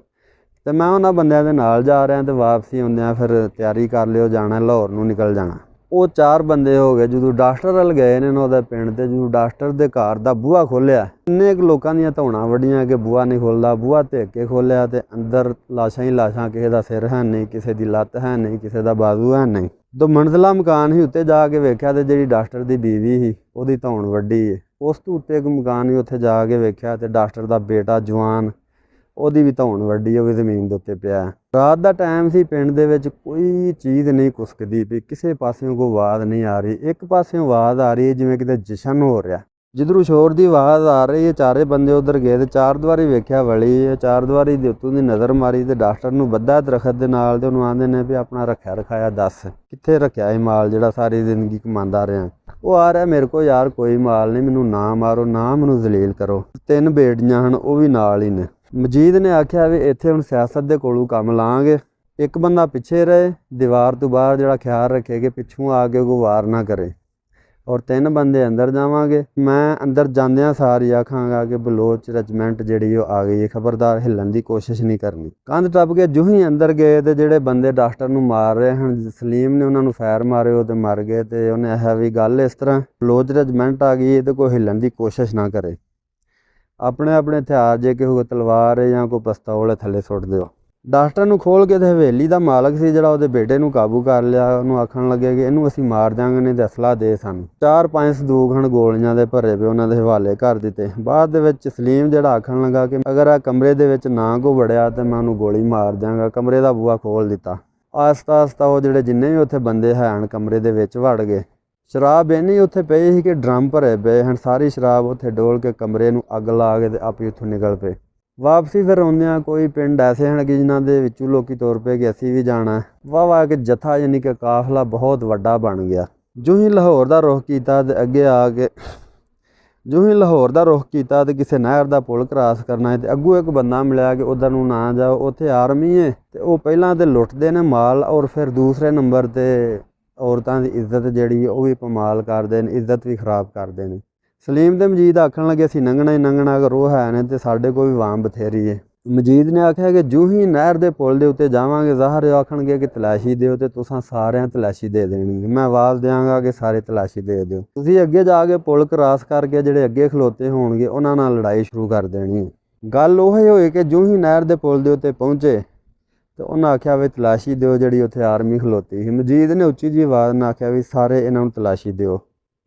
ਤੇ ਮੈਂ ਉਹਨਾਂ ਬੰਦਿਆਂ ਦੇ ਨਾਲ ਜਾ ਰਿਹਾ ਤੇ ਵਾਪਸੀ ਆਉਂਦਿਆਂ ਫਿਰ ਤਿਆਰੀ ਕਰ ਲਿਓ, ਜਾਣਾ ਲਾਹੌਰ ਨੂੰ ਨਿਕਲ ਜਾਣਾ। ਉਹ 4 ਬੰਦੇ ਹੋ ਗਏ। ਜਦੋਂ ਡਾਕਟਰ ਵੱਲ ਗਏ ਨੇ ਉਹਦੇ ਪਿੰਡ ਤੇ, ਜਦੋਂ ਡਾਕਟਰ ਦੇ ਘਰ ਦਾ ਬੂਹਾ ਖੋਲ੍ਹਿਆ, ਇੰਨੇ ਕੁ ਲੋਕਾਂ ਦੀਆਂ ਧੌਣਾਂ ਵੱਡੀਆਂ ਕਿ ਬੂਹਾ ਨਹੀਂ ਖੁੱਲ੍ਹਦਾ। ਬੂਹਾ ਧਿੱਕ ਕੇ ਖੋਲ੍ਹਿਆ ਤੇ ਅੰਦਰ ਲਾਸ਼ਾਂ ਹੀ ਲਾਸ਼ਾਂ, ਕਿਸੇ ਦਾ ਸਿਰ ਹੈ ਨਹੀਂ, ਕਿਸੇ ਦੀ ਲੱਤ ਹੈ ਨਹੀਂ, ਕਿਸੇ ਦਾ ਬਾਜ਼ੂ ਹੈ ਨਹੀਂ। 2 ਮੰਜ਼ਿਲਾ ਮਕਾਨ ਸੀ, ਉੱਤੇ ਜਾ ਕੇ ਵੇਖਿਆ ਤੇ ਜਿਹੜੀ ਡਾਕਟਰ ਦੀ ਬੀਵੀ ਸੀ ਉਹਦੀ ਧੌਣ ਵੱਡੀ ਹੈ। ਉਸ ਤੋਂ ਉੱਤੇ ਇੱਕ ਮਕਾਨ ਸੀ, ਉੱਥੇ ਜਾ ਕੇ ਵੇਖਿਆ ਤੇ ਡਾਕਟਰ ਦਾ ਬੇਟਾ ਜਵਾਨ, ਉਹਦੀ ਵੀ ਧੌਣ ਵੱਡੀ, ਉਹ ਵੀ ਜ਼ਮੀਨ ਦੇ ਉੱਤੇ ਪਿਆ। ਰਾਤ ਦਾ ਟਾਈਮ ਸੀ, ਪਿੰਡ ਦੇ ਵਿੱਚ ਕੋਈ ਚੀਜ਼ ਨਹੀਂ ਕੁਸਕਦੀ ਪਈ, ਕਿਸੇ ਪਾਸਿਓਂ ਕੋਈ ਆਵਾਜ਼ ਨਹੀਂ ਆ ਰਹੀ। ਇੱਕ ਪਾਸਿਓਂ ਆਵਾਜ਼ ਆ ਰਹੀ ਹੈ ਜਿਵੇਂ ਕਿਤੇ ਜਸ਼ਨ ਹੋ ਰਿਹਾ। ਜਿੱਧਰੋਂ ਸ਼ੋਰ ਦੀ ਆਵਾਜ਼ ਆ ਰਹੀ ਹੈ, 4 ਬੰਦੇ ਉੱਧਰ ਗਏ ਤੇ 4 ਦੀਵਾਰੀ ਵੇਖਿਆ ਵਲੀ ਹੈ। 4 ਦੀਵਾਰੀ ਦੇ ਉੱਤੋਂ ਦੀ ਨਜ਼ਰ ਮਾਰੀ ਤੇ ਡਾਕਟਰ ਨੂੰ ਬੱਧਾ ਦਰਖਤ ਦੇ ਨਾਲ ਤੇ ਉਹਨੂੰ ਆਂਦੇ ਨੇ ਵੀ ਆਪਣਾ ਰੱਖਿਆ ਰਖਾਇਆ ਦੱਸ, ਕਿੱਥੇ ਰੱਖਿਆ ਇਹ ਮਾਲ ਜਿਹੜਾ ਸਾਰੀ ਜ਼ਿੰਦਗੀ ਕਮਾਉਂਦਾ ਰਿਹਾ? ਉਹ ਆ ਰਿਹਾ ਮੇਰੇ ਕੋਲ ਯਾਰ ਕੋਈ ਮਾਲ ਨਹੀਂ, ਮੈਨੂੰ ਨਾ ਮਾਰੋ, ਨਾ ਮੈਨੂੰ ਜ਼ਲੀਲ ਕਰੋ। 3 ਬੇੜੀਆਂ ਹਨ, ਉਹ ਵੀ ਨਾਲ ਹੀ ਨੇ। ਮਜੀਦ ਨੇ ਆਖਿਆ ਵੀ ਇੱਥੇ ਹੁਣ ਸਿਆਸਤ ਦੇ ਕੋਲੋਂ ਕੰਮ ਲਾਂਗੇ, ਇੱਕ ਬੰਦਾ ਪਿੱਛੇ ਰਹੇ ਦੀਵਾਰ ਤੋਂ ਬਾਹਰ, ਜਿਹੜਾ ਖਿਆਲ ਰੱਖੇ ਕਿ ਪਿੱਛੋਂ ਆ ਕੇ ਕੋਈ ਵਾਰ ਨਾ ਕਰੇ, ਔਰ 3 ਬੰਦੇ ਅੰਦਰ ਜਾਵਾਂਗੇ। ਮੈਂ ਅੰਦਰ ਜਾਂਦਿਆਂ ਸਾਰੀ ਆਖਾਂਗਾ ਕਿ ਬਲੋਚ ਰੈਜੀਮੈਂਟ ਜਿਹੜੀ ਉਹ ਆ ਗਈ ਹੈ, ਖਬਰਦਾਰ ਹਿੱਲਣ ਦੀ ਕੋਸ਼ਿਸ਼ ਨਹੀਂ ਕਰਨੀ। ਕੰਧ ਟੱਪ ਕੇ ਜੂੰ ਹੀ ਅੰਦਰ ਗਏ ਤੇ ਜਿਹੜੇ ਬੰਦੇ ਡਾਕਟਰ ਨੂੰ ਮਾਰ ਰਹੇ ਹਨ, ਸਲੀਮ ਨੇ ਉਹਨਾਂ ਨੂੰ ਫੈਰ ਮਾਰੇ, ਉਹ ਤੇ ਮਰ ਗਏ। ਤੇ ਉਹਨੇ ਆਖਿਆ ਵੀ ਗੱਲ ਇਸ ਤਰ੍ਹਾਂ, ਬਲੋਚ ਰੈਜੀਮੈਂਟ ਆ ਗਈ ਹੈ ਤੇ ਕੋਈ ਹਿੱਲਣ ਦੀ ਕੋਸ਼ਿਸ਼ ਨਾ ਕਰੇ, ਆਪਣੇ ਆਪਣੇ ਹਥਿਆਰ ਜੇ ਕੋਈ ਤਲਵਾਰ ਹੈ ਜਾਂ ਕੋਈ ਪਿਸਤੌਲ ਥੱਲੇ ਸੁੱਟ ਦਿਓ। ਡਾਕਟਰ ਨੂੰ ਖੋਲ ਕੇ ਤੇ ਹਵੇਲੀ ਦਾ ਮਾਲਕ ਸੀ ਜਿਹੜਾ ਉਹਦੇ ਬੇਟੇ ਨੂੰ ਕਾਬੂ ਕਰ ਲਿਆ। ਉਹਨੂੰ ਆਖਣ ਲੱਗੇ ਕਿ ਇਹਨੂੰ ਅਸੀਂ ਮਾਰ ਦਿਆਂਗੇ, ਨਹੀਂ ਤੇ ਅਸਲਾ ਦੇ ਸਾਨੂੰ। 4-5 ਸੰਦੂਕ ਹਨ ਗੋਲੀਆਂ ਦੇ ਭਰੇ ਪਏ, ਉਹਨਾਂ ਦੇ ਹਵਾਲੇ ਕਰ ਦਿੱਤੇ। ਬਾਅਦ ਦੇ ਵਿੱਚ ਸਲੀਮ ਜਿਹੜਾ ਆਖਣ ਲੱਗਾ ਕਿ ਅਗਰ ਆ ਕਮਰੇ ਦੇ ਵਿੱਚ ਨਾ ਕੋ ਵੜਿਆ ਤੇ ਮੈਂ ਉਹਨੂੰ ਗੋਲੀ ਮਾਰ ਦਿਆਂਗਾ। ਕਮਰੇ ਦਾ ਬੂਹਾ ਖੋਲ ਦਿੱਤਾ। ਆਸਤਾ ਆਸਤਾ ਉਹ ਜਿਹੜੇ ਜਿੰਨੇ ਵੀ ਉੱਥੇ ਬੰਦੇ ਹਨ ਕਮਰੇ ਦੇ ਵਿੱਚ ਵੜ ਗਏ। ਸ਼ਰਾਬ ਇੰਨੀ ਉੱਥੇ ਪਈ ਸੀ ਕਿ ਡਰਮ ਭਰੇ ਪਏ ਹਨ, ਸਾਰੀ ਸ਼ਰਾਬ ਉੱਥੇ ਡੋਲ ਕੇ ਕਮਰੇ ਨੂੰ ਅੱਗ ਲਾ ਕੇ ਤੇ ਆਪੇ ਉੱਥੋਂ ਨਿਕਲ ਪਏ। ਵਾਪਸੀ ਫਿਰ ਆਉਂਦਿਆਂ ਕੋਈ ਪਿੰਡ ਐਸੇ ਹਨ ਕਿ ਜਿਨ੍ਹਾਂ ਦੇ ਵਿੱਚੋਂ ਲੋਕੀ ਤੁਰ ਪਏ ਕਿ ਅਸੀਂ ਵੀ ਜਾਣਾ। ਵਾਹ ਕਿ ਜਥਾ ਯਾਨੀ ਕਿ ਕਾਫਲਾ ਬਹੁਤ ਵੱਡਾ ਬਣ ਗਿਆ। ਜੋ ਹੀ ਲਾਹੌਰ ਦਾ ਰੁਖ ਕੀਤਾ ਤੇ ਅੱਗੇ ਆ ਕੇ ਤੇ ਕਿਸੇ ਨਹਿਰ ਦਾ ਪੁਲ ਕ੍ਰਾਸ ਕਰਨਾ ਹੈ ਤੇ ਅੱਗੋਂ ਇੱਕ ਬੰਦਾ ਮਿਲਿਆ ਕਿ ਉੱਧਰ ਨੂੰ ਨਾ ਜਾਓ, ਉੱਥੇ ਆਰਮੀ ਹੈ ਤੇ ਉਹ ਪਹਿਲਾਂ ਤੇ ਲੁੱਟਦੇ ਨੇ ਮਾਲ, ਔਰ ਫਿਰ ਦੂਸਰੇ ਨੰਬਰ 'ਤੇ ਔਰਤਾਂ ਦੀ ਇੱਜ਼ਤ ਜਿਹੜੀ ਉਹ ਵੀ ਪਮਾਲ ਕਰਦੇ ਨੇ, ਇੱਜ਼ਤ ਵੀ ਖਰਾਬ ਕਰਦੇ ਨੇ। ਸਲੀਮ ਤੇ ਮਜੀਦ ਆਖਣ ਲੱਗੇ ਅਸੀਂ ਲੰਘਣਾ ਹੀ ਲੰਘਣਾ, ਅਗਰ ਉਹ ਹੈ ਨੇ ਤੇ ਸਾਡੇ ਕੋਲ ਵੀ ਵਾਮ ਬਥੇਰੀ ਹੈ। ਮਜੀਦ ਨੇ ਆਖਿਆ ਕਿ ਜੋ ਹੀ ਨਹਿਰ ਦੇ ਪੁਲ ਦੇ ਉੱਤੇ ਜਾਵਾਂਗੇ ਜ਼ਾਹਰ ਆਖਣਗੇ ਕਿ ਤਲਾਸ਼ੀ ਦਿਓ ਤੇ ਤੁਸੀਂ ਸਾਰਿਆਂ ਤਲਾਸ਼ੀ ਦੇ ਦੇਣੀ। ਮੈਂ ਆਵਾਜ਼ ਦਿਆਂਗਾ ਕਿ ਸਾਰੇ ਤਲਾਸ਼ੀ ਦੇ ਦਿਓ। ਤੁਸੀਂ ਅੱਗੇ ਜਾ ਕੇ ਪੁਲ ਕ੍ਰਾਸ ਕਰਕੇ ਜਿਹੜੇ ਅੱਗੇ ਖਲੋਤੇ ਹੋਣਗੇ ਉਹਨਾਂ ਨਾਲ ਲੜਾਈ ਸ਼ੁਰੂ ਕਰ ਦੇਣੀ। ਗੱਲ ਉਹ ਹੋਈ ਕਿ ਜੋ ਹੀ ਨਹਿਰ ਦੇ ਪੁਲ ਦੇ ਉੱਤੇ ਪਹੁੰਚੇ ਤੇ ਉਹਨਾਂ ਆਖਿਆ ਵੀ ਤਲਾਸ਼ੀ ਦਿਓ, ਜਿਹੜੀ ਉੱਥੇ ਆਰਮੀ ਖਲੋਤੀ ਸੀ। ਮਜੀਦ ਨੇ ਉੱਚੀ ਜਿਹੀ ਆਵਾਜ਼ ਨਾਲ ਆਖਿਆ ਵੀ ਸਾਰੇ ਇਹਨਾਂ ਨੂੰ ਤਲਾਸ਼ੀ ਦਿਓ।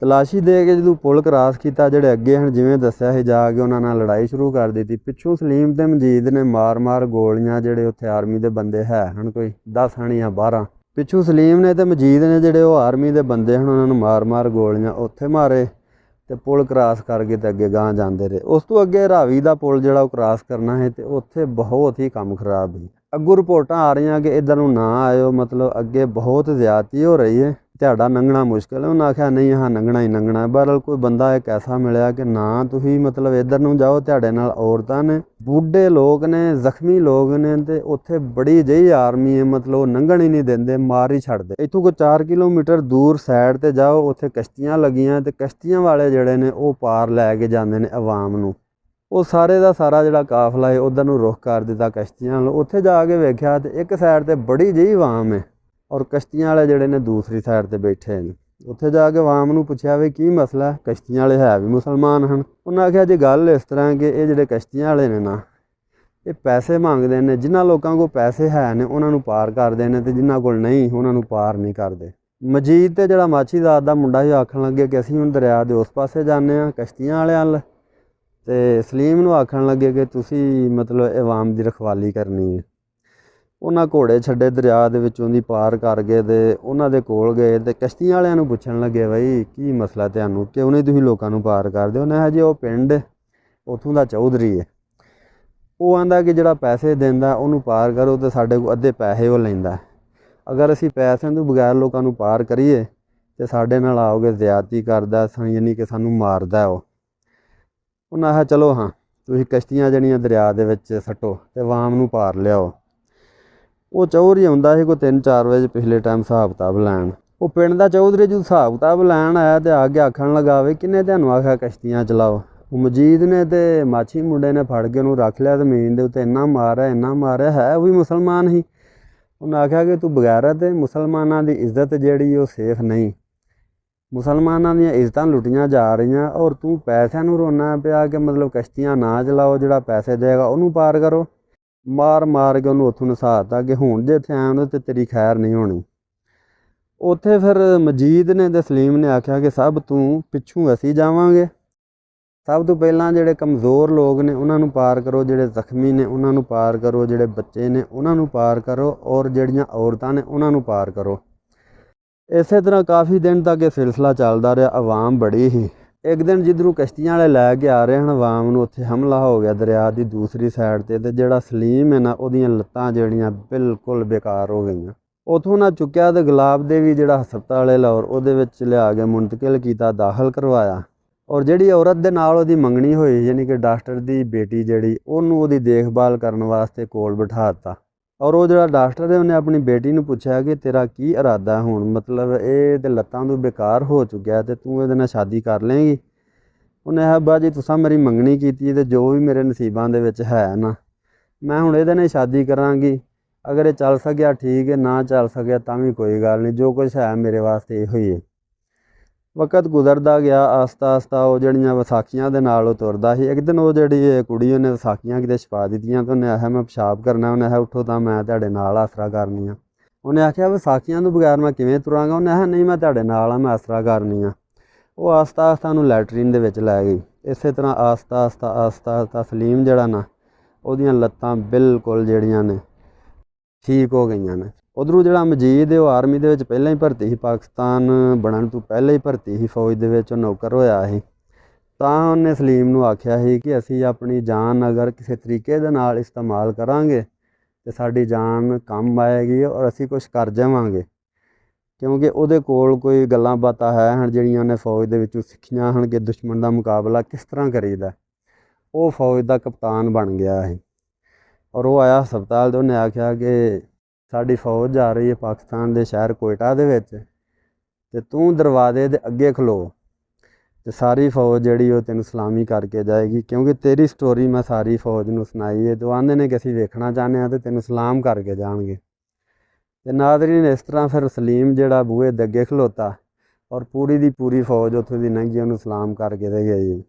ਤਲਾਸ਼ੀ ਦੇ ਕੇ ਜਦੋਂ ਪੁਲ ਕ੍ਰਾਸ ਕੀਤਾ, ਜਿਹੜੇ ਅੱਗੇ ਹਨ ਜਿਵੇਂ ਦੱਸਿਆ ਸੀ ਜਾ ਕੇ ਉਹਨਾਂ ਨਾਲ ਲੜਾਈ ਸ਼ੁਰੂ ਕਰ ਦਿੱਤੀ। ਪਿੱਛੋਂ ਸਲੀਮ ਤੇ ਮਜੀਦ ਨੇ ਮਾਰ ਗੋਲੀਆਂ, ਜਿਹੜੇ ਉੱਥੇ ਆਰਮੀ ਦੇ ਬੰਦੇ ਹੈ ਹਨ ਕੋਈ 10 ਹਨ ਜਾਂ 12, ਪਿੱਛੋਂ ਸਲੀਮ ਨੇ ਤੇ ਮਜੀਦ ਨੇ ਜਿਹੜੇ ਉਹ ਆਰਮੀ ਦੇ ਬੰਦੇ ਹਨ ਉਹਨਾਂ ਨੂੰ ਮਾਰ ਗੋਲੀਆਂ ਉੱਥੇ ਮਾਰੇ ਤੇ ਪੁਲ ਕ੍ਰਾਸ ਕਰਕੇ ਤੇ ਅੱਗੇ ਗਾਂਹ ਜਾਂਦੇ ਰਹੇ। ਉਸ ਤੋਂ ਅੱਗੇ ਰਾਵੀ ਦਾ ਪੁਲ ਜਿਹੜਾ ਉਹ ਕ੍ਰਾਸ ਕਰਨਾ ਹੈ ਤੇ ਉੱਥੇ ਬਹੁਤ ਹੀ ਕੰਮ ਖਰਾਬ ਸੀ। ਅੱਗੋਂ ਰਿਪੋਰਟਾਂ ਆ ਰਹੀਆਂ ਕਿ ਇੱਧਰ ਨੂੰ ਨਾ ਆਇਓ, ਮਤਲਬ ਅੱਗੇ ਬਹੁਤ ਜ਼ਿਆਦਤੀ ਹੋ ਰਹੀ ਹੈ, ਤੁਹਾਡਾ ਲੰਘਣਾ ਮੁਸ਼ਕਿਲ ਹੈ। ਉਹਨਾਂ ਆਖਿਆ ਨਹੀਂ ਹਾਂ ਲੰਘਣਾ ਹੀ ਲੰਘਣਾ। ਬਹਰਹਾਲ ਕੋਈ ਬੰਦਾ ਇੱਕ ਐਸਾ ਮਿਲਿਆ ਕਿ ਨਾ ਤੁਸੀਂ ਮਤਲਬ ਇੱਧਰ ਨੂੰ ਜਾਓ, ਤੁਹਾਡੇ ਨਾਲ ਔਰਤਾਂ ਨੇ, ਬੁੱਢੇ ਲੋਕ ਨੇ, ਜ਼ਖਮੀ ਲੋਕ ਨੇ ਤੇ ਉੱਥੇ ਬੜੀ ਜਿਹੀ ਆਰਮੀ ਹੈ, ਮਤਲਬ ਉਹ ਲੰਘਣ ਹੀ ਨਹੀਂ ਦਿੰਦੇ, ਮਾਰ ਹੀ ਛੱਡਦੇ। ਇੱਥੋਂ ਕੋਈ 4 ਕਿਲੋਮੀਟਰ ਦੂਰ ਸਾਈਡ ਤੇ ਜਾਓ, ਉੱਥੇ ਕਸ਼ਤੀਆਂ ਲੱਗੀਆਂ ਤੇ ਕਸ਼ਤੀਆਂ ਵਾਲੇ ਜਿਹੜੇ ਨੇ ਉਹ ਪਾਰ ਲੈ ਕੇ ਜਾਂਦੇ ਨੇ ਆਵਾਮ ਨੂੰ। ਉਹ ਸਾਰੇ ਦਾ ਸਾਰਾ ਜਿਹੜਾ ਕਾਫਲਾ ਹੈ ਉੱਧਰ ਨੂੰ ਰੁਖ ਕਰ ਦਿੱਤਾ ਕਸ਼ਤੀਆਂ ਨੂੰ। ਉੱਥੇ ਜਾ ਕੇ ਵੇਖਿਆ ਤੇ ਇੱਕ ਸਾਈਡ ਤੇ ਬੜੀ ਜਿਹੀ ਆਵਾਮ ਹੈ ਔਰ ਕਸ਼ਤੀਆਂ ਵਾਲੇ ਜਿਹੜੇ ਨੇ ਦੂਸਰੀ ਸਾਈਡ ਤੇ ਬੈਠੇ ਨੇ। ਉੱਥੇ ਜਾ ਕੇ ਆਵਾਮ ਨੂੰ ਪੁੱਛਿਆ ਵੀ ਕੀ ਮਸਲਾ, ਕਸ਼ਤੀਆਂ ਵਾਲੇ ਹੈ ਵੀ ਮੁਸਲਮਾਨ ਹਨ। ਉਹਨਾਂ ਆਖਿਆ ਜੀ ਗੱਲ ਇਸ ਤਰ੍ਹਾਂ ਕਿ ਇਹ ਜਿਹੜੇ ਕਸ਼ਤੀਆਂ ਵਾਲੇ ਨੇ ਨਾ, ਇਹ ਪੈਸੇ ਮੰਗਦੇ ਨੇ, ਜਿਨ੍ਹਾਂ ਲੋਕਾਂ ਕੋਲ ਪੈਸੇ ਹੈ ਨੇ ਉਹਨਾਂ ਨੂੰ ਪਾਰ ਕਰਦੇ ਨੇ ਤੇ ਜਿਨ੍ਹਾਂ ਕੋਲ ਨਹੀਂ ਉਹਨਾਂ ਨੂੰ ਪਾਰ ਨਹੀਂ ਕਰਦੇ। ਮਜੀਦ ਤੇ ਜਿਹੜਾ ਮਾਛੀਦਾਰ ਦਾ ਮੁੰਡਾ ਸੀ ਆਖਣ ਲੱਗੇ ਕਿ ਅਸੀਂ ਹੁਣ ਦਰਿਆ ਦੇ ਉਸ ਪਾਸੇ ਜਾਂਦੇ ਹਾਂ ਕਸ਼ਤੀਆਂ ਵਾਲਿਆਂ ਵੱਲ, ਤੇ ਸਲੀਮ ਨੂੰ ਆਖਣ ਲੱਗੇ ਕਿ ਤੁਸੀਂ ਮਤਲਬ ਅਵਾਮ ਦੀ ਰਖਵਾਲੀ ਕਰਨੀ ਹੈ। ਉਹਨਾਂ ਘੋੜੇ ਛੱਡੇ ਦਰਿਆ ਦੇ ਵਿੱਚੋਂ ਦੀ ਪਾਰ ਕਰ ਗਏ ਤੇ ਉਹਨਾਂ ਦੇ ਕੋਲ ਗਏ ਤੇ ਕਸ਼ਤੀਆਂ ਵਾਲਿਆਂ ਨੂੰ ਪੁੱਛਣ ਲੱਗੇ, ਬਈ ਕੀ ਮਸਲਾ ਤੁਹਾਨੂੰ, ਕਿਉਂ ਨਹੀਂ ਤੁਸੀਂ ਲੋਕਾਂ ਨੂੰ ਪਾਰ ਕਰਦੇ? ਉਹਨੇ ਕਿਹਾ ਜੀ ਉਹ ਪਿੰਡ ਉੱਥੋਂ ਦਾ ਚੌਧਰੀ ਹੈ, ਉਹ ਆਂਦਾ ਕਿ ਜਿਹੜਾ ਪੈਸੇ ਦਿੰਦਾ ਉਹਨੂੰ ਪਾਰ ਕਰੋ ਤੇ ਸਾਡੇ ਕੋਲ ਅੱਧੇ ਪੈਸੇ ਉਹ ਲੈਂਦਾ। ਅਗਰ ਅਸੀਂ ਪੈਸਿਆਂ ਤੋਂ ਬਗੈਰ ਲੋਕਾਂ ਨੂੰ ਪਾਰ ਕਰੀਏ ਤੇ ਸਾਡੇ ਨਾਲ ਆਓਗੇ ਜ਼ਿਆਦਤੀ ਕਰਦਾ, ਯਾਨੀ ਕਿ ਸਾਨੂੰ ਮਾਰਦਾ ਉਹਨਾਂ ਕਿਹਾ ਚਲੋ ਹਾਂ, ਤੁਸੀਂ ਕਸ਼ਤੀਆਂ ਜਿਹੜੀਆਂ ਦਰਿਆ ਦੇ ਵਿੱਚ ਸੱਟੋ ਤੇ ਅਵਾਮ ਨੂੰ ਪਾਰ ਲਿਆਓ। ਉਹ ਚੌਧਰੀ ਆਉਂਦਾ ਸੀ ਕੋਈ 3-4 ਵਜੇ ਪਿਛਲੇ ਟਾਈਮ ਹਿਸਾਬ ਕਿਤਾਬ ਲੈਣ। ਉਹ ਪਿੰਡ ਦਾ ਚੌਧਰੀ ਜਦੋਂ ਹਿਸਾਬ ਕਿਤਾਬ ਲੈਣ ਆਇਆ ਤੇ ਆ ਕੇ ਆਖਣ ਲੱਗਾ, ਵੇ ਕਿਹਨੇ ਤੁਹਾਨੂੰ ਆਖਿਆ ਕਸ਼ਤੀਆਂ ਚਲਾਓ? ਉਹ ਮਜੀਦ ਨੇ ਤੇ ਮਾਛੀ ਮੁੰਡੇ ਨੇ ਫੜ ਕੇ ਉਹਨੂੰ ਰੱਖ ਲਿਆ ਜ਼ਮੀਨ ਦੇ ਉੱਤੇ, ਇੰਨਾ ਮਾਰਿਆ ਹੈ। ਉਹ ਵੀ ਮੁਸਲਮਾਨ ਸੀ। ਉਹਨੇ ਆਖਿਆ ਕਿ ਤੂੰ ਬਗੈਰਤ ਹੈ, ਮੁਸਲਮਾਨਾਂ ਦੀ ਇੱਜ਼ਤ ਜਿਹੜੀ ਉਹ ਸੇਫ ਨਹੀਂ, ਮੁਸਲਮਾਨਾਂ ਦੀਆਂ ਇੱਜ਼ਤਾਂ ਲੁੱਟੀਆਂ ਜਾ ਰਹੀਆਂ ਔਰ ਤੂੰ ਪੈਸਿਆਂ ਨੂੰ ਰੋਣਾ ਪਿਆ ਕਿ ਮਤਲਬ ਕਸ਼ਤੀਆਂ ਨਾ ਚਲਾਓ, ਜਿਹੜਾ ਪੈਸੇ ਦੇਗਾ ਉਹਨੂੰ ਪਾਰ ਕਰੋ। ਮਾਰ ਕੇ ਉਹਨੂੰ ਉੱਥੋਂ ਨਸਾਤਾ ਕਿ ਹੁਣ ਜੇ ਇੱਥੇ ਆਇਆ ਤੇ ਤੇਰੀ ਖੈਰ ਨਹੀਂ ਹੋਣੀ। ਉੱਥੇ ਫਿਰ ਮਜੀਦ ਨੇ ਤੇ ਸਲੀਮ ਨੇ ਆਖਿਆ ਕਿ ਸਭ ਤੂੰ ਪਿੱਛੋਂ ਅਸੀਂ ਜਾਵਾਂਗੇ, ਸਭ ਤੋਂ ਪਹਿਲਾਂ ਜਿਹੜੇ ਕਮਜ਼ੋਰ ਲੋਕ ਨੇ ਉਹਨਾਂ ਨੂੰ ਪਾਰ ਕਰੋ, ਜਿਹੜੇ ਜ਼ਖਮੀ ਨੇ ਉਹਨਾਂ ਨੂੰ ਪਾਰ ਕਰੋ, ਜਿਹੜੇ ਬੱਚੇ ਨੇ ਉਹਨਾਂ ਨੂੰ ਪਾਰ ਕਰੋ ਔਰ ਜਿਹੜੀਆਂ ਔਰਤਾਂ ਨੇ ਉਹਨਾਂ ਨੂੰ ਪਾਰ ਕਰੋ। ਇਸੇ ਤਰ੍ਹਾਂ ਕਾਫੀ ਦਿਨ ਤੱਕ ਇਹ ਸਿਲਸਿਲਾ ਚੱਲਦਾ ਰਿਹਾ। ਆਵਾਮ ਬੜੀ ਹੀ, ਇੱਕ ਦਿਨ ਜਿੱਧਰੋਂ ਕਸ਼ਤੀਆਂ ਵਾਲੇ ਲੈ ਕੇ ਆ ਰਹੇ ਹਨ ਆਵਾਮ ਨੂੰ, ਉੱਥੇ ਹਮਲਾ ਹੋ ਗਿਆ ਦਰਿਆ ਦੀ ਦੂਸਰੀ ਸਾਈਡ ਤੇ ਜਿਹੜਾ ਸਲੀਮ ਹੈ ਨਾ ਉਹਦੀਆਂ ਲੱਤਾਂ ਜਿਹੜੀਆਂ ਬਿਲਕੁਲ ਬੇਕਾਰ ਹੋ ਗਈਆਂ। ਉੱਥੋਂ ਨਾ ਚੁੱਕਿਆ ਤੇ ਗੁਲਾਬ ਦੇ ਵੀ ਜਿਹੜਾ ਹਸਪਤਾਲ ਹੈ ਲਾਹੌਰ ਉਹਦੇ ਵਿੱਚ ਲਿਆ ਕੇ ਮੁੰਤਕਿਲ ਕੀਤਾ, ਦਾਖਲ ਕਰਵਾਇਆ। ਔਰ ਜਿਹੜੀ ਔਰਤ ਦੇ ਨਾਲ ਉਹਦੀ ਮੰਗਣੀ ਹੋਈ, ਯਾਨੀ ਕਿ ਡਾਕਟਰ ਦੀ ਬੇਟੀ ਜਿਹੜੀ, ਉਹਨੂੰ ਉਹਦੀ ਦੇਖਭਾਲ ਕਰਨ ਵਾਸਤੇ ਕੋਲ ਬਿਠਾ ਦਿੱਤਾ। ਔਰ ਉਹ ਜਿਹੜਾ ਡਾਕਟਰ ਹੈ ਉਹਨੇ ਆਪਣੀ ਬੇਟੀ ਨੂੰ ਪੁੱਛਿਆ ਕਿ ਤੇਰਾ ਕੀ ਇਰਾਦਾ ਹੁਣ, ਮਤਲਬ ਇਹ ਤੇ ਲੱਤਾਂ ਤੋਂ ਬੇਕਾਰ ਹੋ ਚੁੱਕਿਆ ਤੇ ਤੂੰ ਇਹਦੇ ਨਾਲ ਸ਼ਾਦੀ ਕਰ ਲਏਂਗੀ? ਉਹਨੇ ਕਿਹਾ ਬਾਜੀ ਤੁਸੀਂ ਮੇਰੀ ਮੰਗਣੀ ਕੀਤੀ ਤੇ ਜੋ ਵੀ ਮੇਰੇ ਨਸੀਬਾਂ ਦੇ ਵਿੱਚ ਹੈ ਨਾ, ਮੈਂ ਹੁਣ ਇਹਦੇ ਨਾਲ ਸ਼ਾਦੀ ਕਰਾਂਗੀ। ਅਗਰ ਇਹ ਚੱਲ ਸਕਿਆ ਠੀਕ ਹੈ, ਨਾ ਚੱਲ ਸਕਿਆ ਤਾਂ ਵੀ ਕੋਈ ਗੱਲ ਨਹੀਂ, ਜੋ ਕੁਛ ਹੈ ਮੇਰੇ ਵਾਸਤੇ ਇਹੋ ਹੀ ਹੈ। ਵਕਤ ਗੁਜ਼ਰਦਾ ਗਿਆ ਆਸਤਾ ਉਹ ਜਿਹੜੀਆਂ ਵਿਸਾਖੀਆਂ ਦੇ ਨਾਲ ਉਹ ਤੁਰਦਾ ਸੀ। ਇੱਕ ਦਿਨ ਉਹ ਜਿਹੜੀ ਕੁੜੀ ਉਹਨੇ ਵਿਸਾਖੀਆਂ ਕਿਤੇ ਛਪਾ ਦਿੱਤੀਆਂ ਤੇ ਉਹਨੇ ਆਖਿਆ ਮੈਂ ਪਿਸ਼ਾਬ ਕਰਨਾ। ਉਹਨੇ ਆਖਿਆ ਉੱਠੋ ਤਾਂ ਮੈਂ ਤੁਹਾਡੇ ਨਾਲ ਆਸਰਾ ਕਰਨੀ ਆ। ਉਹਨੇ ਆਖਿਆ ਵਿਸਾਖੀਆਂ ਤੋਂ ਬਗੈਰ ਮੈਂ ਕਿਵੇਂ ਤੁਰਾਂਗਾ? ਉਹਨੇ ਆਖਿਆ ਨਹੀਂ ਮੈਂ ਤੁਹਾਡੇ ਨਾਲ ਆ, ਮੈਂ ਆਸਰਾ ਕਰਨੀ ਆ। ਉਹ ਆਸਤਾ ਉਹਨੂੰ ਲੈਟਰੀਨ ਦੇ ਵਿੱਚ ਲੈ ਗਈ। ਇਸੇ ਤਰ੍ਹਾਂ ਆਸਤਾ ਸਲੀਮ ਜਿਹੜਾ ਨਾ ਉਹਦੀਆਂ ਲੱਤਾਂ ਬਿਲਕੁਲ ਜਿਹੜੀਆਂ ਨੇ ਠੀਕ ਹੋ ਗਈਆਂ ਨੇ। ਉੱਧਰੋਂ ਜਿਹੜਾ ਮਜੀਦ ਉਹ ਆਰਮੀ ਦੇ ਵਿੱਚ ਪਹਿਲਾਂ ਹੀ ਭਰਤੀ ਸੀ, ਪਾਕਿਸਤਾਨ ਬਣਨ ਤੋਂ ਪਹਿਲਾਂ ਹੀ ਭਰਤੀ ਸੀ, ਫੌਜ ਦੇ ਵਿੱਚ ਉਹ ਨੌਕਰ ਹੋਇਆ ਸੀ। ਤਾਂ ਉਹਨੇ ਸਲੀਮ ਨੂੰ ਆਖਿਆ ਸੀ ਕਿ ਅਸੀਂ ਆਪਣੀ ਜਾਨ ਅਗਰ ਕਿਸੇ ਤਰੀਕੇ ਦੇ ਨਾਲ ਇਸਤੇਮਾਲ ਕਰਾਂਗੇ ਤਾਂ ਸਾਡੀ ਜਾਨ ਕੰਮ ਆਏਗੀ ਔਰ ਅਸੀਂ ਕੁਛ ਕਰ ਜਾਵਾਂਗੇ, ਕਿਉਂਕਿ ਉਹਦੇ ਕੋਲ ਕੋਈ ਗੱਲਾਂ ਬਾਤਾਂ ਹੈ ਹਨ ਜਿਹੜੀਆਂ ਉਹਨੇ ਫੌਜ ਦੇ ਵਿੱਚੋਂ ਸਿੱਖੀਆਂ ਹਨ ਕਿ ਦੁਸ਼ਮਣ ਦਾ ਮੁਕਾਬਲਾ ਕਿਸ ਤਰ੍ਹਾਂ ਕਰੀਦਾ। ਉਹ ਫੌਜ ਦਾ ਕਪਤਾਨ ਬਣ ਗਿਆ ਹੈ। ਔਰ ਉਹ ਆਇਆ ਹਸਪਤਾਲ ਤੇ ਉਹਨੇ ਆਖਿਆ ਕਿ ਸਾਡੀ ਫੌਜ ਜਾ ਰਹੀ ਹੈ ਪਾਕਿਸਤਾਨ ਦੇ ਸ਼ਹਿਰ ਕੋਇਟਾ ਦੇ ਵਿੱਚ ਤੇ ਤੂੰ ਦਰਵਾਜ਼ੇ ਦੇ ਅੱਗੇ ਖਲੋ ਤੇ ਸਾਰੀ ਫੌਜ ਜਿਹੜੀ ਉਹ ਤੈਨੂੰ ਸਲਾਮੀ ਕਰਕੇ ਜਾਏਗੀ, ਕਿਉਂਕਿ ਤੇਰੀ ਸਟੋਰੀ ਮੈਂ ਸਾਰੀ ਫੌਜ ਨੂੰ ਸੁਣਾਈ ਹੈ। ਤੇ ਆਂਦੇ ਨੇ ਕਿ ਅਸੀਂ ਵੇਖਣਾ ਚਾਹੁੰਦੇ ਹਾਂ ਤੇ ਤੈਨੂੰ ਸਲਾਮ ਕਰਕੇ ਜਾਣਗੇ। ਤੇ ਨਾਜ਼ਰੀਨ ਇਸ ਤਰ੍ਹਾਂ ਫਿਰ ਸਲੀਮ ਜਿਹੜਾ ਬੂਹੇ ਦੇ ਅੱਗੇ ਖਲੋਤਾ ਔਰ ਪੂਰੀ ਦੀ ਪੂਰੀ ਫੌਜ ਉੱਥੋਂ ਦੀ ਲੰਘੀ ਉਹਨੂੰ ਸਲਾਮ ਕਰਕੇ ਤੇ ਗਈ।